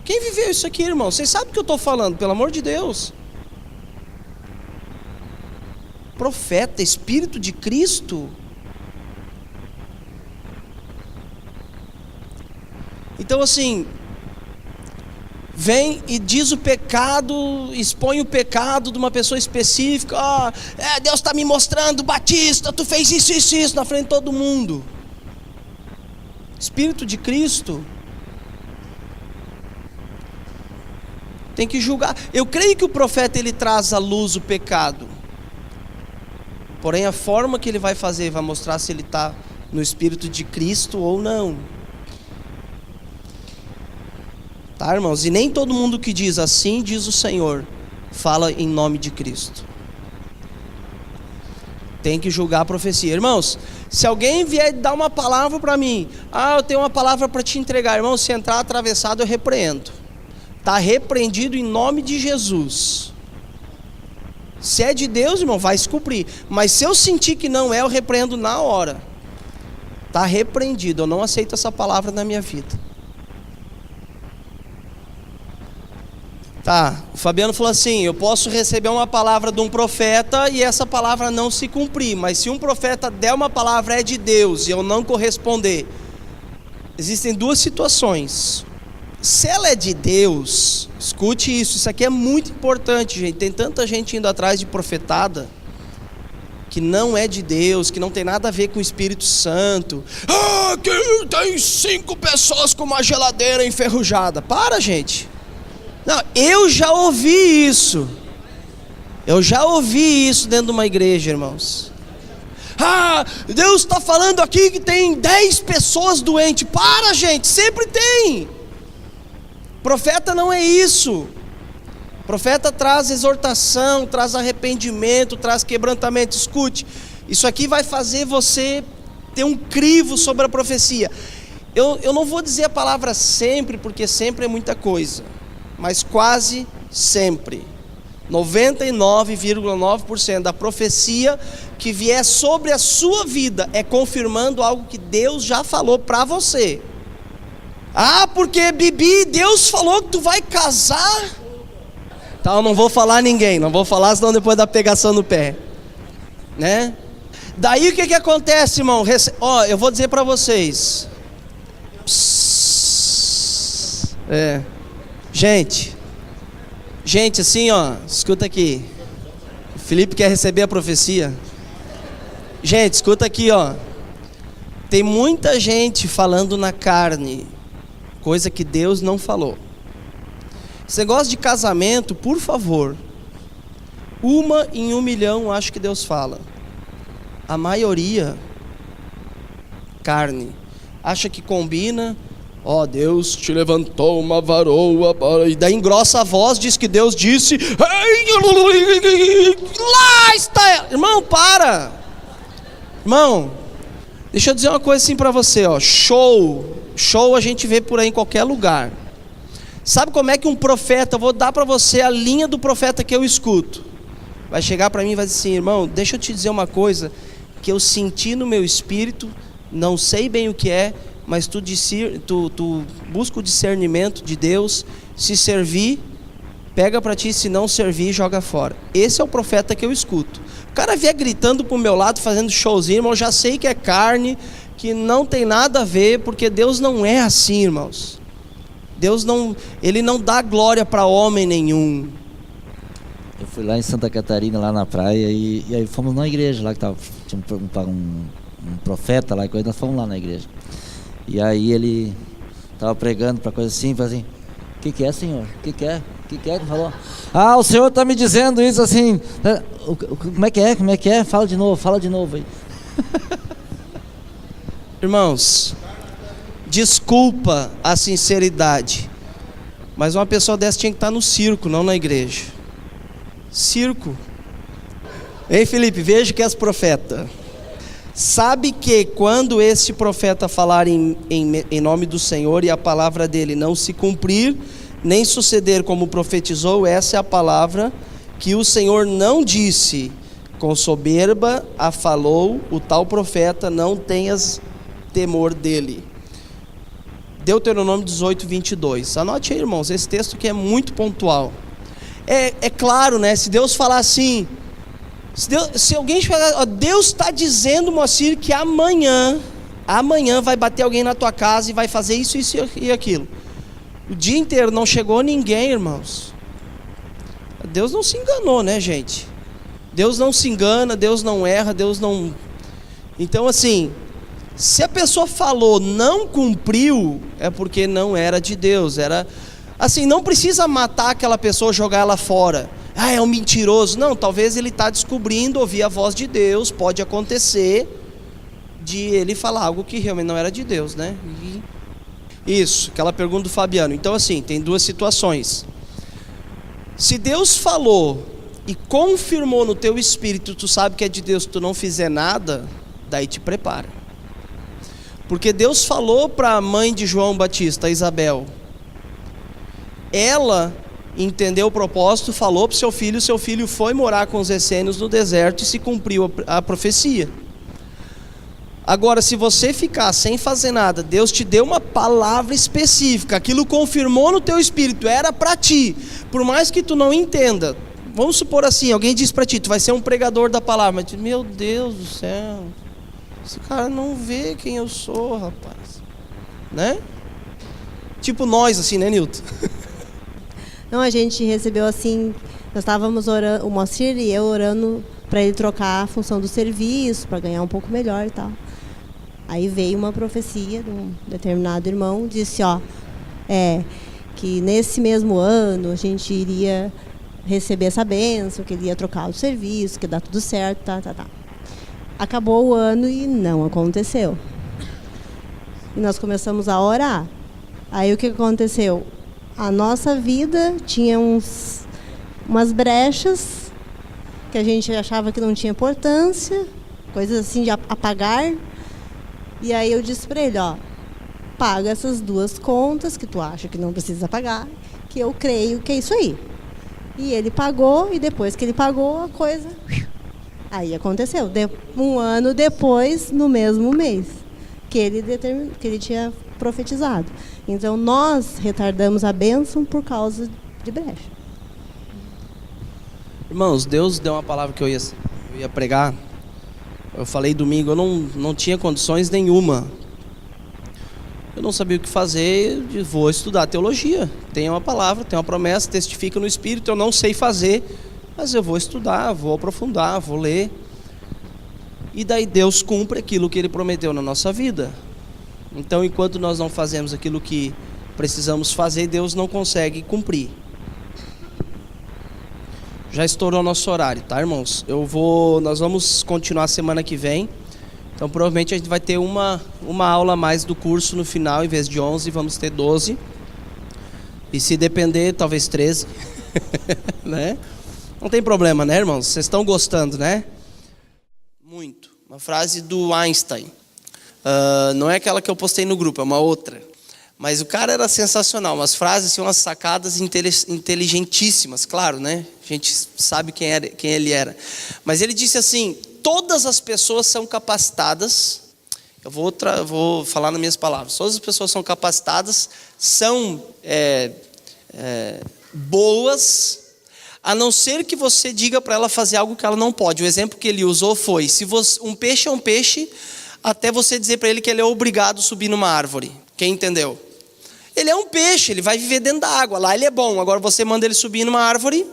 Quem viveu isso aqui, irmão? Vocês sabem o que eu estou falando, pelo amor de Deus. Profeta, Espírito de Cristo. Então assim, vem e diz o pecado, expõe o pecado de uma pessoa específica. Deus está me mostrando, Batista, tu fez isso, isso, isso, na frente de todo mundo. Espírito de Cristo tem que julgar. Eu creio que o profeta ele traz à luz o pecado, porém a forma que ele vai fazer vai mostrar se ele está no Espírito de Cristo ou não. Tá, irmãos? E nem todo mundo que diz assim diz o Senhor fala em nome de Cristo. Tem que julgar a profecia. Irmãos, se alguém vier dar uma palavra para mim, eu tenho uma palavra para te entregar, irmão, se entrar atravessado eu repreendo. Está repreendido em nome de Jesus. Se é de Deus, irmão, vai se cumprir. Mas se eu sentir que não é, eu repreendo na hora. Está repreendido, eu não aceito essa palavra na minha vida. Tá, o Fabiano falou assim, eu posso receber uma palavra de um profeta e essa palavra não se cumprir, mas se um profeta der uma palavra de Deus e eu não corresponder, existem duas situações. Se ela é de Deus, escute isso aqui é muito importante, gente. Tem tanta gente indo atrás de profetada que não é de Deus, que não tem nada a ver com o Espírito Santo. Aqui tem 5 pessoas com uma geladeira enferrujada. Para, gente. Não, eu já ouvi isso. Eu já ouvi isso dentro de uma igreja, irmãos. Deus está falando aqui que tem 10 pessoas doentes. Para, gente, sempre tem. Profeta não é isso. Profeta traz exortação, traz arrependimento, traz quebrantamento. Escute, isso aqui vai fazer você ter um crivo sobre a profecia. Eu não vou dizer a palavra sempre, porque sempre é muita coisa, mas quase sempre, 99,9% da profecia que vier sobre a sua vida é confirmando algo que Deus já falou para você. Porque Bibi, Deus falou que tu vai casar. Tá, eu não vou falar a ninguém, não vou falar, senão depois dá pegação no pé, né? Daí o que acontece, irmão? Eu vou dizer para vocês. Gente, assim, escuta aqui. O Felipe quer receber a profecia. Gente, escuta aqui, tem muita gente falando na carne, coisa que Deus não falou. Esse negócio de casamento, por favor, 1 em 1 milhão acho que Deus fala. A maioria, carne, acha que combina. Deus te levantou uma varoa, e daí engrossa a voz, diz que Deus disse, lá está ela. Irmão, para. Irmão, deixa eu dizer uma coisa assim para você, show a gente vê por aí em qualquer lugar. Sabe como é que um profeta, eu vou dar para você a linha do profeta que eu escuto, vai chegar para mim e vai dizer assim, irmão, deixa eu te dizer uma coisa que eu senti no meu espírito, não sei bem o que é, mas tu busca o discernimento de Deus, se servir, pega para ti, se não servir, joga fora. Esse é o profeta que eu escuto. O cara vier gritando pro meu lado, fazendo showzinho, irmão, eu já sei que é carne, que não tem nada a ver, porque Deus não é assim, irmãos. Ele não dá glória para homem nenhum. Eu fui lá em Santa Catarina, lá na praia, e aí fomos na igreja lá, que tinha um profeta lá, e nós fomos lá na igreja. E aí ele estava pregando para coisa assim, falou assim, o que é, senhor? O que é? que é que falou? Ah, o senhor está me dizendo isso assim. Como é que é? Como é que é? Fala de novo aí. Irmãos, desculpa a sinceridade, mas uma pessoa dessa tinha que estar no circo, não na igreja. Circo. Ei, Felipe, veja que és profeta. Sabe que quando este profeta falar em nome do Senhor e a palavra dele não se cumprir, nem suceder como profetizou, essa é a palavra que o Senhor não disse. Com soberba a falou o tal profeta, não tenhas temor dele. Deuteronômio 18, 22. Anote aí, irmãos, esse texto que é muito pontual. É claro, né? Se Deus falar assim, se alguém falar, Deus está dizendo, Moacir, que amanhã vai bater alguém na tua casa e vai fazer isso e aquilo. O dia inteiro não chegou ninguém, irmãos. Deus não se enganou, né, gente? Deus não se engana, Deus não erra, Deus não... Então, assim, se a pessoa falou, não cumpriu, é porque não era de Deus. Era assim, não precisa matar aquela pessoa, jogar ela fora. Ah, é um mentiroso. Não, talvez ele está descobrindo, ouvir a voz de Deus. Pode acontecer de ele falar algo que realmente não era de Deus, né? Isso, aquela pergunta do Fabiano. Então, assim, tem duas situações. Se Deus falou e confirmou no teu espírito, tu sabe que é de Deus, tu não fizer nada, daí te prepara. Porque Deus falou para a mãe de João Batista, a Isabel. Ela entendeu o propósito, falou para o seu filho foi morar com os essênios no deserto e se cumpriu a profecia. Agora, se você ficar sem fazer nada, Deus te deu uma palavra específica, aquilo confirmou no teu espírito, era para ti, por mais que tu não entenda. Vamos supor assim, alguém diz para ti, tu vai ser um pregador da palavra, mas tu, meu Deus do céu, esse cara não vê quem eu sou, rapaz, né? Tipo nós assim, né, Nilton? Não, a gente recebeu assim, nós estávamos orando, o Moacir e eu orando para ele trocar a função do serviço, para ganhar um pouco melhor e tal. Aí veio uma profecia de um determinado irmão, disse, que nesse mesmo ano a gente iria receber essa bênção, que ele ia trocar o serviço, que ia dar tudo certo, tá. Acabou o ano e não aconteceu. E nós começamos a orar. Aí o que aconteceu? A nossa vida tinha umas brechas que a gente achava que não tinha importância, coisas assim de apagar. E aí eu disse para ele, paga essas 2 contas que tu acha que não precisa pagar, que eu creio que é isso aí. E ele pagou, e depois que ele pagou, a coisa... Aí aconteceu. Um ano depois, no mesmo mês, que ele tinha profetizado. Então, nós retardamos a bênção por causa de brecha. Irmãos, Deus deu uma palavra que eu ia pregar. Eu falei domingo, eu não tinha condições nenhuma. Eu não sabia o que fazer, eu vou estudar teologia. Tem uma palavra, tem uma promessa, testifica no Espírito, eu não sei fazer, mas eu vou estudar, vou aprofundar, vou ler. E daí Deus cumpre aquilo que Ele prometeu na nossa vida. Então, enquanto nós não fazemos aquilo que precisamos fazer, Deus não consegue cumprir. Já estourou nosso horário, tá, irmãos? Nós vamos continuar semana que vem. Então, provavelmente a gente vai ter uma aula a mais do curso no final, em vez de 11, vamos ter 12. E se depender, talvez 13. Né? Não tem problema, né, irmãos? Vocês estão gostando, né? Muito. Uma frase do Einstein. Não é aquela que eu postei no grupo, é uma outra. Mas o cara era sensacional, umas frases, assim, umas sacadas inteligentíssimas, claro, né? A gente sabe quem ele era. Mas ele disse assim, todas as pessoas são capacitadas, eu vou falar nas minhas palavras, todas as pessoas são capacitadas, são boas, a não ser que você diga para ela fazer algo que ela não pode. O exemplo que ele usou foi, um peixe é um peixe, até você dizer para ele que ele é obrigado a subir numa árvore. Quem entendeu? Ele é um peixe, ele vai viver dentro da água, lá ele é bom. Agora você manda ele subir numa árvore,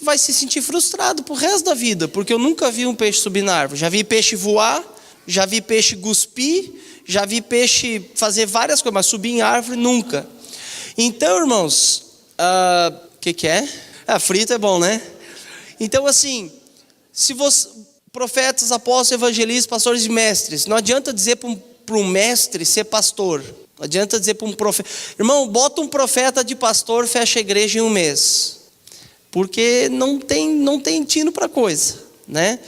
vai se sentir frustrado pro resto da vida, porque eu nunca vi um peixe subir na árvore. Já vi peixe voar, já vi peixe cuspir, já vi peixe fazer várias coisas, mas subir em árvore nunca. Então, irmãos, que é? Frito é bom, né? Então assim, se você, profetas, apóstolos, evangelistas, pastores e mestres, não adianta dizer para um mestre ser pastor. Não adianta dizer para um profeta, irmão, bota um profeta de pastor, fecha a igreja em um mês. Porque não tem tino para coisa, né?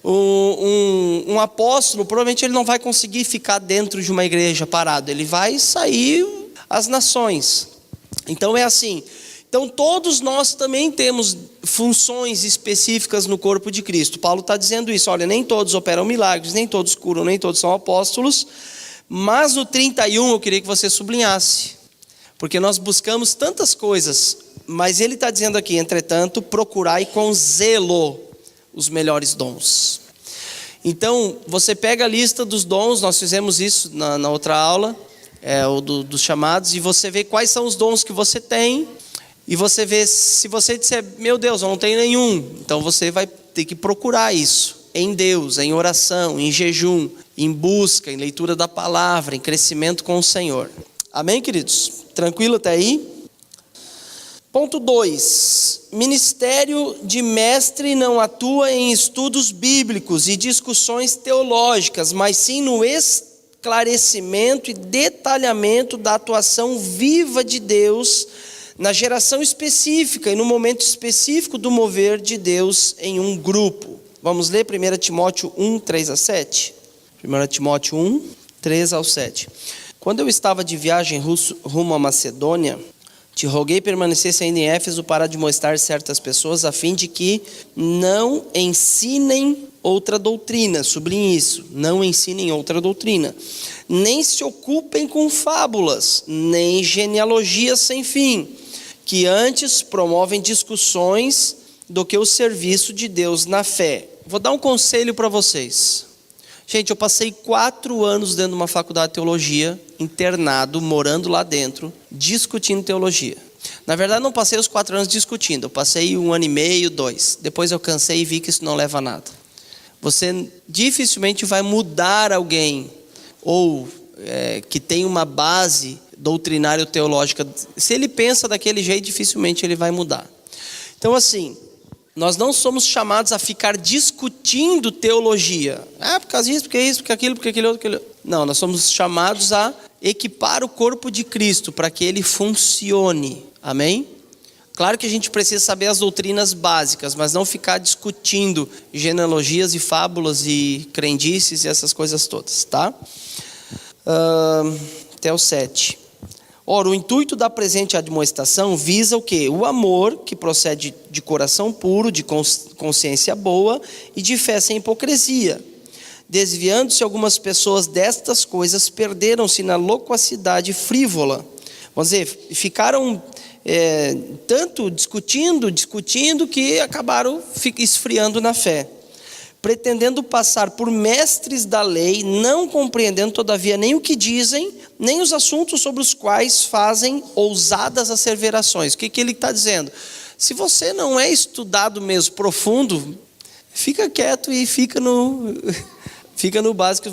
Um apóstolo, provavelmente ele não vai conseguir ficar dentro de uma igreja parado. Ele vai sair às nações. Então é assim. Então todos nós também temos funções específicas no corpo de Cristo. Paulo está dizendo isso. Olha, nem todos operam milagres, nem todos curam, nem todos são apóstolos. Mas no 31 eu queria que você sublinhasse. Porque nós buscamos tantas coisas. Mas ele está dizendo aqui, entretanto, procurai com zelo os melhores dons. Então, você pega a lista dos dons, nós fizemos isso na outra aula, dos chamados, e você vê quais são os dons que você tem, e você vê, se você disser, meu Deus, eu não tenho nenhum, então você vai ter que procurar isso, em Deus, em oração, em jejum, em busca, em leitura da palavra, em crescimento com o Senhor. Amém, queridos? Tranquilo até aí? Ponto 2. Ministério de mestre não atua em estudos bíblicos e discussões teológicas, mas sim no esclarecimento e detalhamento da atuação viva de Deus na geração específica e no momento específico do mover de Deus em um grupo. Vamos ler 1 Timóteo 1, 3 a 7? 1 Timóteo 1, 3 ao 7. Quando eu estava de viagem rumo à Macedônia, te roguei permanecesse ainda em Éfeso para admoestar certas pessoas, a fim de que não ensinem outra doutrina. Sublinhe isso, não ensinem outra doutrina. Nem se ocupem com fábulas, nem genealogias sem fim, que antes promovem discussões do que o serviço de Deus na fé. Vou dar um conselho para vocês. Gente, eu passei 4 anos dentro de uma faculdade de teologia, internado, morando lá dentro, discutindo teologia. Na verdade, não passei os 4 anos discutindo, eu passei 1 ano e meio, 2. Depois eu cansei e vi que isso não leva a nada. Você dificilmente vai mudar alguém, ou que tem uma base doutrinária teológica. Se ele pensa daquele jeito, dificilmente ele vai mudar. Então assim, nós não somos chamados a ficar discutindo teologia. Por causa disso, porque isso, porque aquilo, porque aquele outro. Não, nós somos chamados a equipar o corpo de Cristo para que ele funcione. Amém? Claro que a gente precisa saber as doutrinas básicas, mas não ficar discutindo genealogias e fábulas e crendices e essas coisas todas, tá? Até o 7. Ora, o intuito da presente admoestação visa o quê? O amor que procede de coração puro, de consciência boa e de fé sem hipocrisia. Desviando-se algumas pessoas destas coisas, perderam-se na loquacidade frívola. Vamos dizer, ficaram tanto discutindo que acabaram esfriando na fé. Pretendendo passar por mestres da lei, não compreendendo todavia nem o que dizem, nem os assuntos sobre os quais fazem ousadas asseverações. O que ele está dizendo? Se você não é estudado mesmo profundo, fica quieto e fica no básico.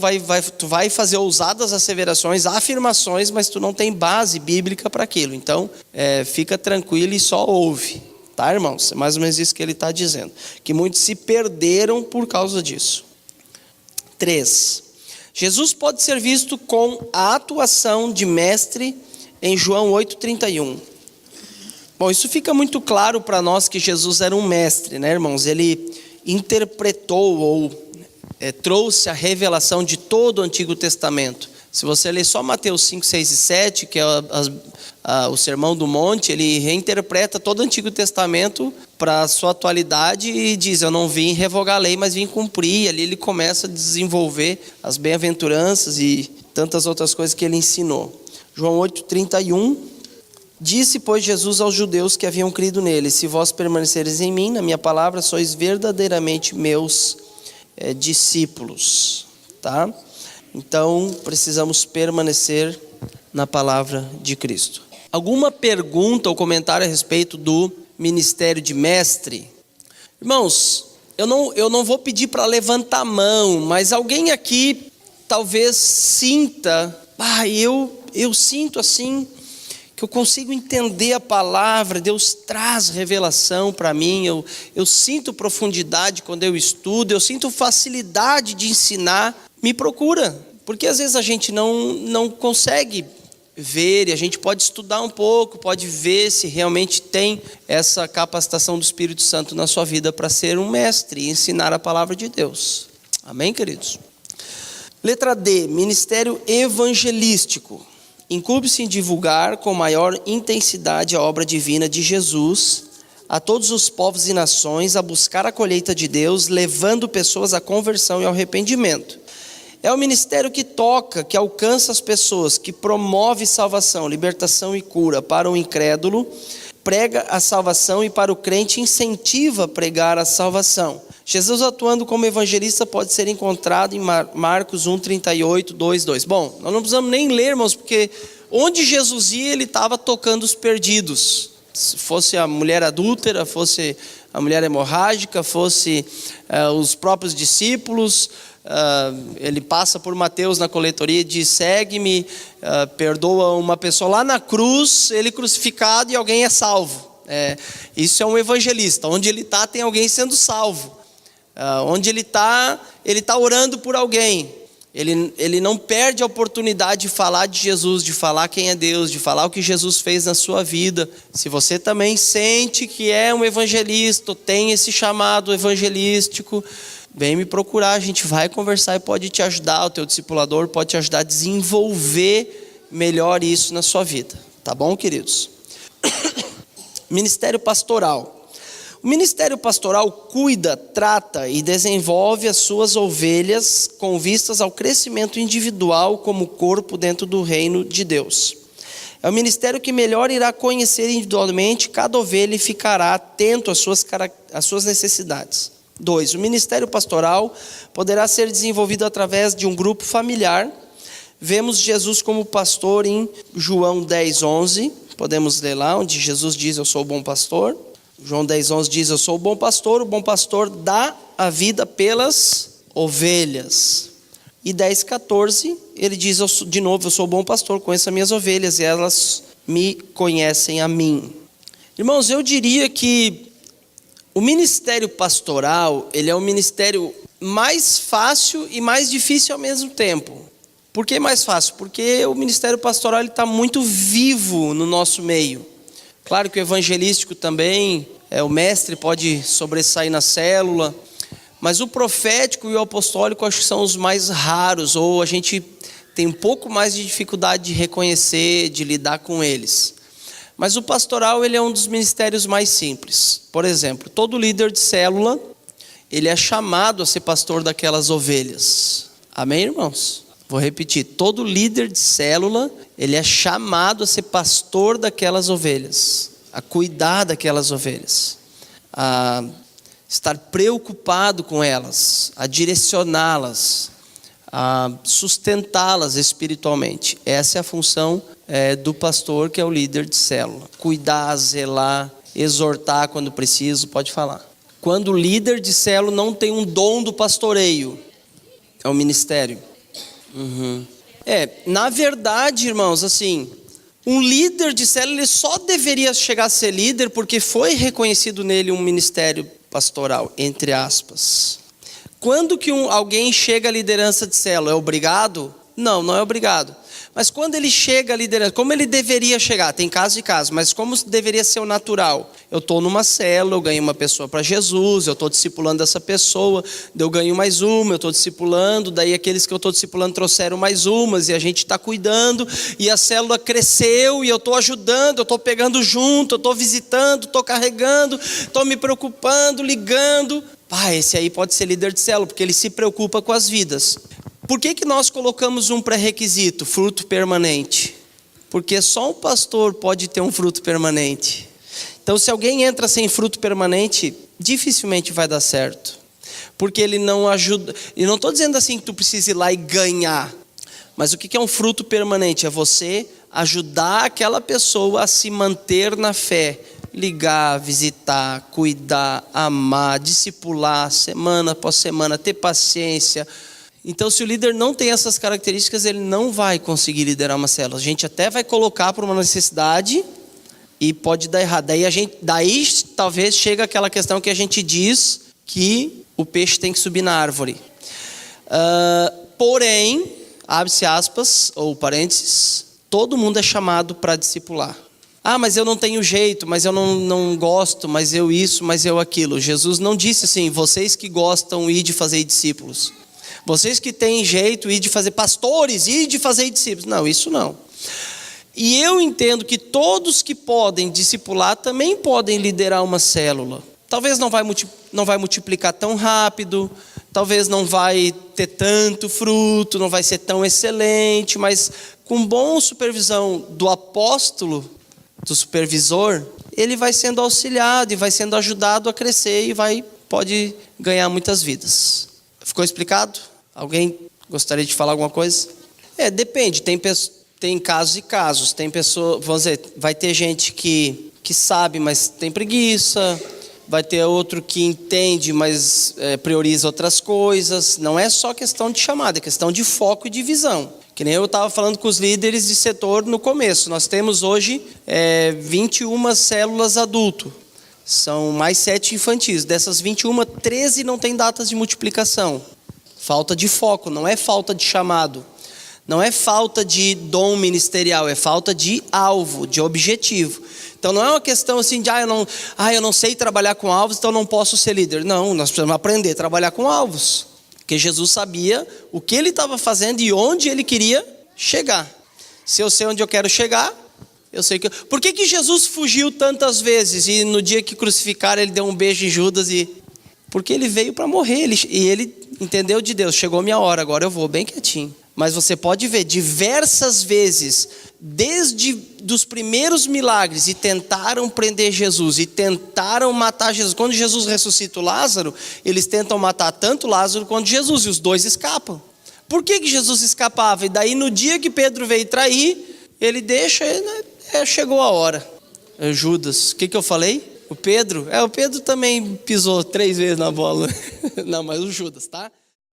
Tu vai fazer ousadas asseverações, afirmações, mas tu não tem base bíblica para aquilo. Então, fica tranquilo e só ouve. Tá, irmãos? É mais ou menos isso que ele está dizendo. Que muitos se perderam por causa disso. 3. Jesus pode ser visto com a atuação de mestre em João 8,31. Bom, isso fica muito claro para nós que Jesus era um mestre, né, irmãos? Ele interpretou ou trouxe a revelação de todo o Antigo Testamento. Se você ler só Mateus 5, 6 e 7, que é o Sermão do Monte, ele reinterpreta todo o Antigo Testamento para a sua atualidade e diz, eu não vim revogar a lei, mas vim cumprir. E ali ele começa a desenvolver as bem-aventuranças e tantas outras coisas que ele ensinou. João 8,31, disse, pois, Jesus aos judeus que haviam crido nele, se vós permanecereis em mim, na minha palavra, sois verdadeiramente meus discípulos. Tá? Então, precisamos permanecer na palavra de Cristo. Alguma pergunta ou comentário a respeito do ministério de mestre? Irmãos, eu não vou pedir para levantar a mão, mas alguém aqui talvez sinta, eu sinto assim, que que eu consigo entender a palavra, Deus traz revelação para mim, eu sinto profundidade quando eu estudo, eu sinto facilidade de ensinar, me procura, porque às vezes a gente não consegue ver, e a gente pode estudar um pouco, pode ver se realmente tem essa capacitação do Espírito Santo na sua vida para ser um mestre e ensinar a palavra de Deus. Amém, queridos? Letra D, ministério evangelístico. Incumbe-se em divulgar com maior intensidade a obra divina de Jesus a todos os povos e nações, a buscar a colheita de Deus, levando pessoas à conversão e ao arrependimento. É o ministério que toca, que alcança as pessoas, que promove salvação, libertação e cura para o incrédulo, prega a salvação, e para o crente incentiva a pregar a salvação. Jesus, atuando como evangelista, pode ser encontrado em Marcos 1:38, 2:2. Bom, nós não precisamos nem ler, irmãos, porque onde Jesus ia, ele estava tocando os perdidos. Se fosse a mulher adúltera, fosse a mulher hemorrágica, fosse os próprios discípulos. Ele passa por Mateus na coletoria e diz: segue-me, perdoa uma pessoa lá na cruz, ele crucificado, e alguém é salvo. Isso é um evangelista. Onde ele está, tem alguém sendo salvo. Onde ele está orando por alguém. Ele não perde a oportunidade de falar de Jesus, de falar quem é Deus, de falar o que Jesus fez na sua vida. Se você também sente que é um evangelista, tem esse chamado evangelístico, vem me procurar, a gente vai conversar e pode te ajudar, o teu discipulador pode te ajudar a desenvolver melhor isso na sua vida. Tá bom, queridos? Ministério pastoral. O ministério pastoral cuida, trata e desenvolve as suas ovelhas com vistas ao crescimento individual como corpo dentro do reino de Deus. É o ministério que melhor irá conhecer individualmente cada ovelha e ficará atento às suas necessidades. 2. O ministério pastoral poderá ser desenvolvido através de um grupo familiar. Vemos Jesus como pastor em João 10:11. Podemos ler lá, onde Jesus diz: eu sou o bom pastor. João 10:11 diz: eu sou o bom pastor dá a vida pelas ovelhas. E 10:14 ele diz de novo: eu sou o bom pastor, conheço as minhas ovelhas e elas me conhecem a mim. Irmãos, eu diria que o ministério pastoral, ele é um ministério mais fácil e mais difícil ao mesmo tempo. Por que mais fácil? Porque o ministério pastoral está muito vivo no nosso meio. Claro que o evangelístico também, o mestre pode sobressair na célula, mas o profético e o apostólico acho que são os mais raros, ou a gente tem um pouco mais de dificuldade de reconhecer, de lidar com eles. Mas o pastoral, ele é um dos ministérios mais simples. Por exemplo, todo líder de célula, ele é chamado a ser pastor daquelas ovelhas. Amém, irmãos? Vou repetir, todo líder de célula, ele é chamado a ser pastor daquelas ovelhas, a cuidar daquelas ovelhas, a estar preocupado com elas, a direcioná-las, a sustentá-las espiritualmente. Essa é a função do pastor, que é o líder de célula. Cuidar, zelar, exortar quando preciso, pode falar. Quando o líder de célula não tem um dom do pastoreio, é o ministério. Na verdade, irmãos, assim, um líder de célula, ele só deveria chegar a ser líder porque foi reconhecido nele um ministério pastoral, entre aspas. Quando que alguém chega à liderança de célula, é obrigado? Não, não é obrigado. Mas quando ele chega à liderança, como ele deveria chegar? Tem caso e caso, mas como deveria ser o natural? Eu estou numa célula, eu ganho uma pessoa para Jesus, eu estou discipulando essa pessoa, daí eu ganho mais uma, eu estou discipulando, daí aqueles que eu estou discipulando trouxeram mais umas, e a gente está cuidando, e a célula cresceu, e eu estou ajudando, eu estou pegando junto, eu estou visitando, estou carregando, estou me preocupando, ligando. Esse aí pode ser líder de célula, porque ele se preocupa com as vidas. Por que nós colocamos um pré-requisito? Fruto permanente. Porque só um pastor pode ter um fruto permanente. Então, se alguém entra sem fruto permanente, dificilmente vai dar certo. Porque ele não ajuda. E não estou dizendo assim que tu precisa ir lá e ganhar. Mas o que é um fruto permanente? É você ajudar aquela pessoa a se manter na fé. Ligar, visitar, cuidar, amar, discipular, semana após semana, ter paciência. Então, se o líder não tem essas características, ele não vai conseguir liderar uma célula. A gente até vai colocar por uma necessidade e pode dar errado. Daí talvez chega aquela questão que a gente diz que o peixe tem que subir na árvore. Porém, abre-se aspas ou parênteses, todo mundo é chamado para discipular. Ah, mas eu não tenho jeito, mas eu não gosto, mas eu isso, mas eu aquilo. Jesus não disse assim, vocês que gostam, ide fazer discípulos. Vocês que têm jeito, ide fazer pastores, ide fazer discípulos. Não, isso não. E eu entendo que todos que podem discipular também podem liderar uma célula. Talvez não vai multiplicar tão rápido, talvez não vai ter tanto fruto, não vai ser tão excelente, mas com boa supervisão do apóstolo, do supervisor, ele vai sendo auxiliado e vai sendo ajudado a crescer e pode ganhar muitas vidas. Ficou explicado? Alguém gostaria de falar alguma coisa? Depende, tem casos e casos. Tem pessoas, vamos dizer, vai ter gente que sabe, mas tem preguiça. Vai ter outro que entende, mas prioriza outras coisas. Não é só questão de chamada, é questão de foco e de visão. Que nem eu estava falando com os líderes de setor no começo. Nós temos hoje 21 células adulto. São mais 7 infantis. Dessas 21, 13 não tem datas de multiplicação. Falta de foco, não é falta de chamado. Não é falta de dom ministerial, é falta de alvo, de objetivo. Então não é uma questão assim de eu não sei trabalhar com alvos, então não posso ser líder. Não, nós precisamos aprender a trabalhar com alvos. Porque Jesus sabia o que ele estava fazendo e onde ele queria chegar. Se eu sei onde eu quero chegar, eu sei que... Por que Jesus fugiu tantas vezes e no dia que crucificaram ele deu um beijo em Judas? Porque ele veio para morrer e ele entendeu de Deus, chegou a minha hora, agora eu vou bem quietinho. Mas você pode ver diversas vezes, desde dos primeiros milagres, e tentaram prender Jesus, e tentaram matar Jesus. Quando Jesus ressuscita o Lázaro, eles tentam matar tanto Lázaro quanto Jesus, e os dois escapam. Por que Jesus escapava? E daí no dia que Pedro veio trair, ele deixa, chegou a hora. Judas, o que eu falei? O Pedro também pisou 3 vezes na bola. Não, mas o Judas, tá?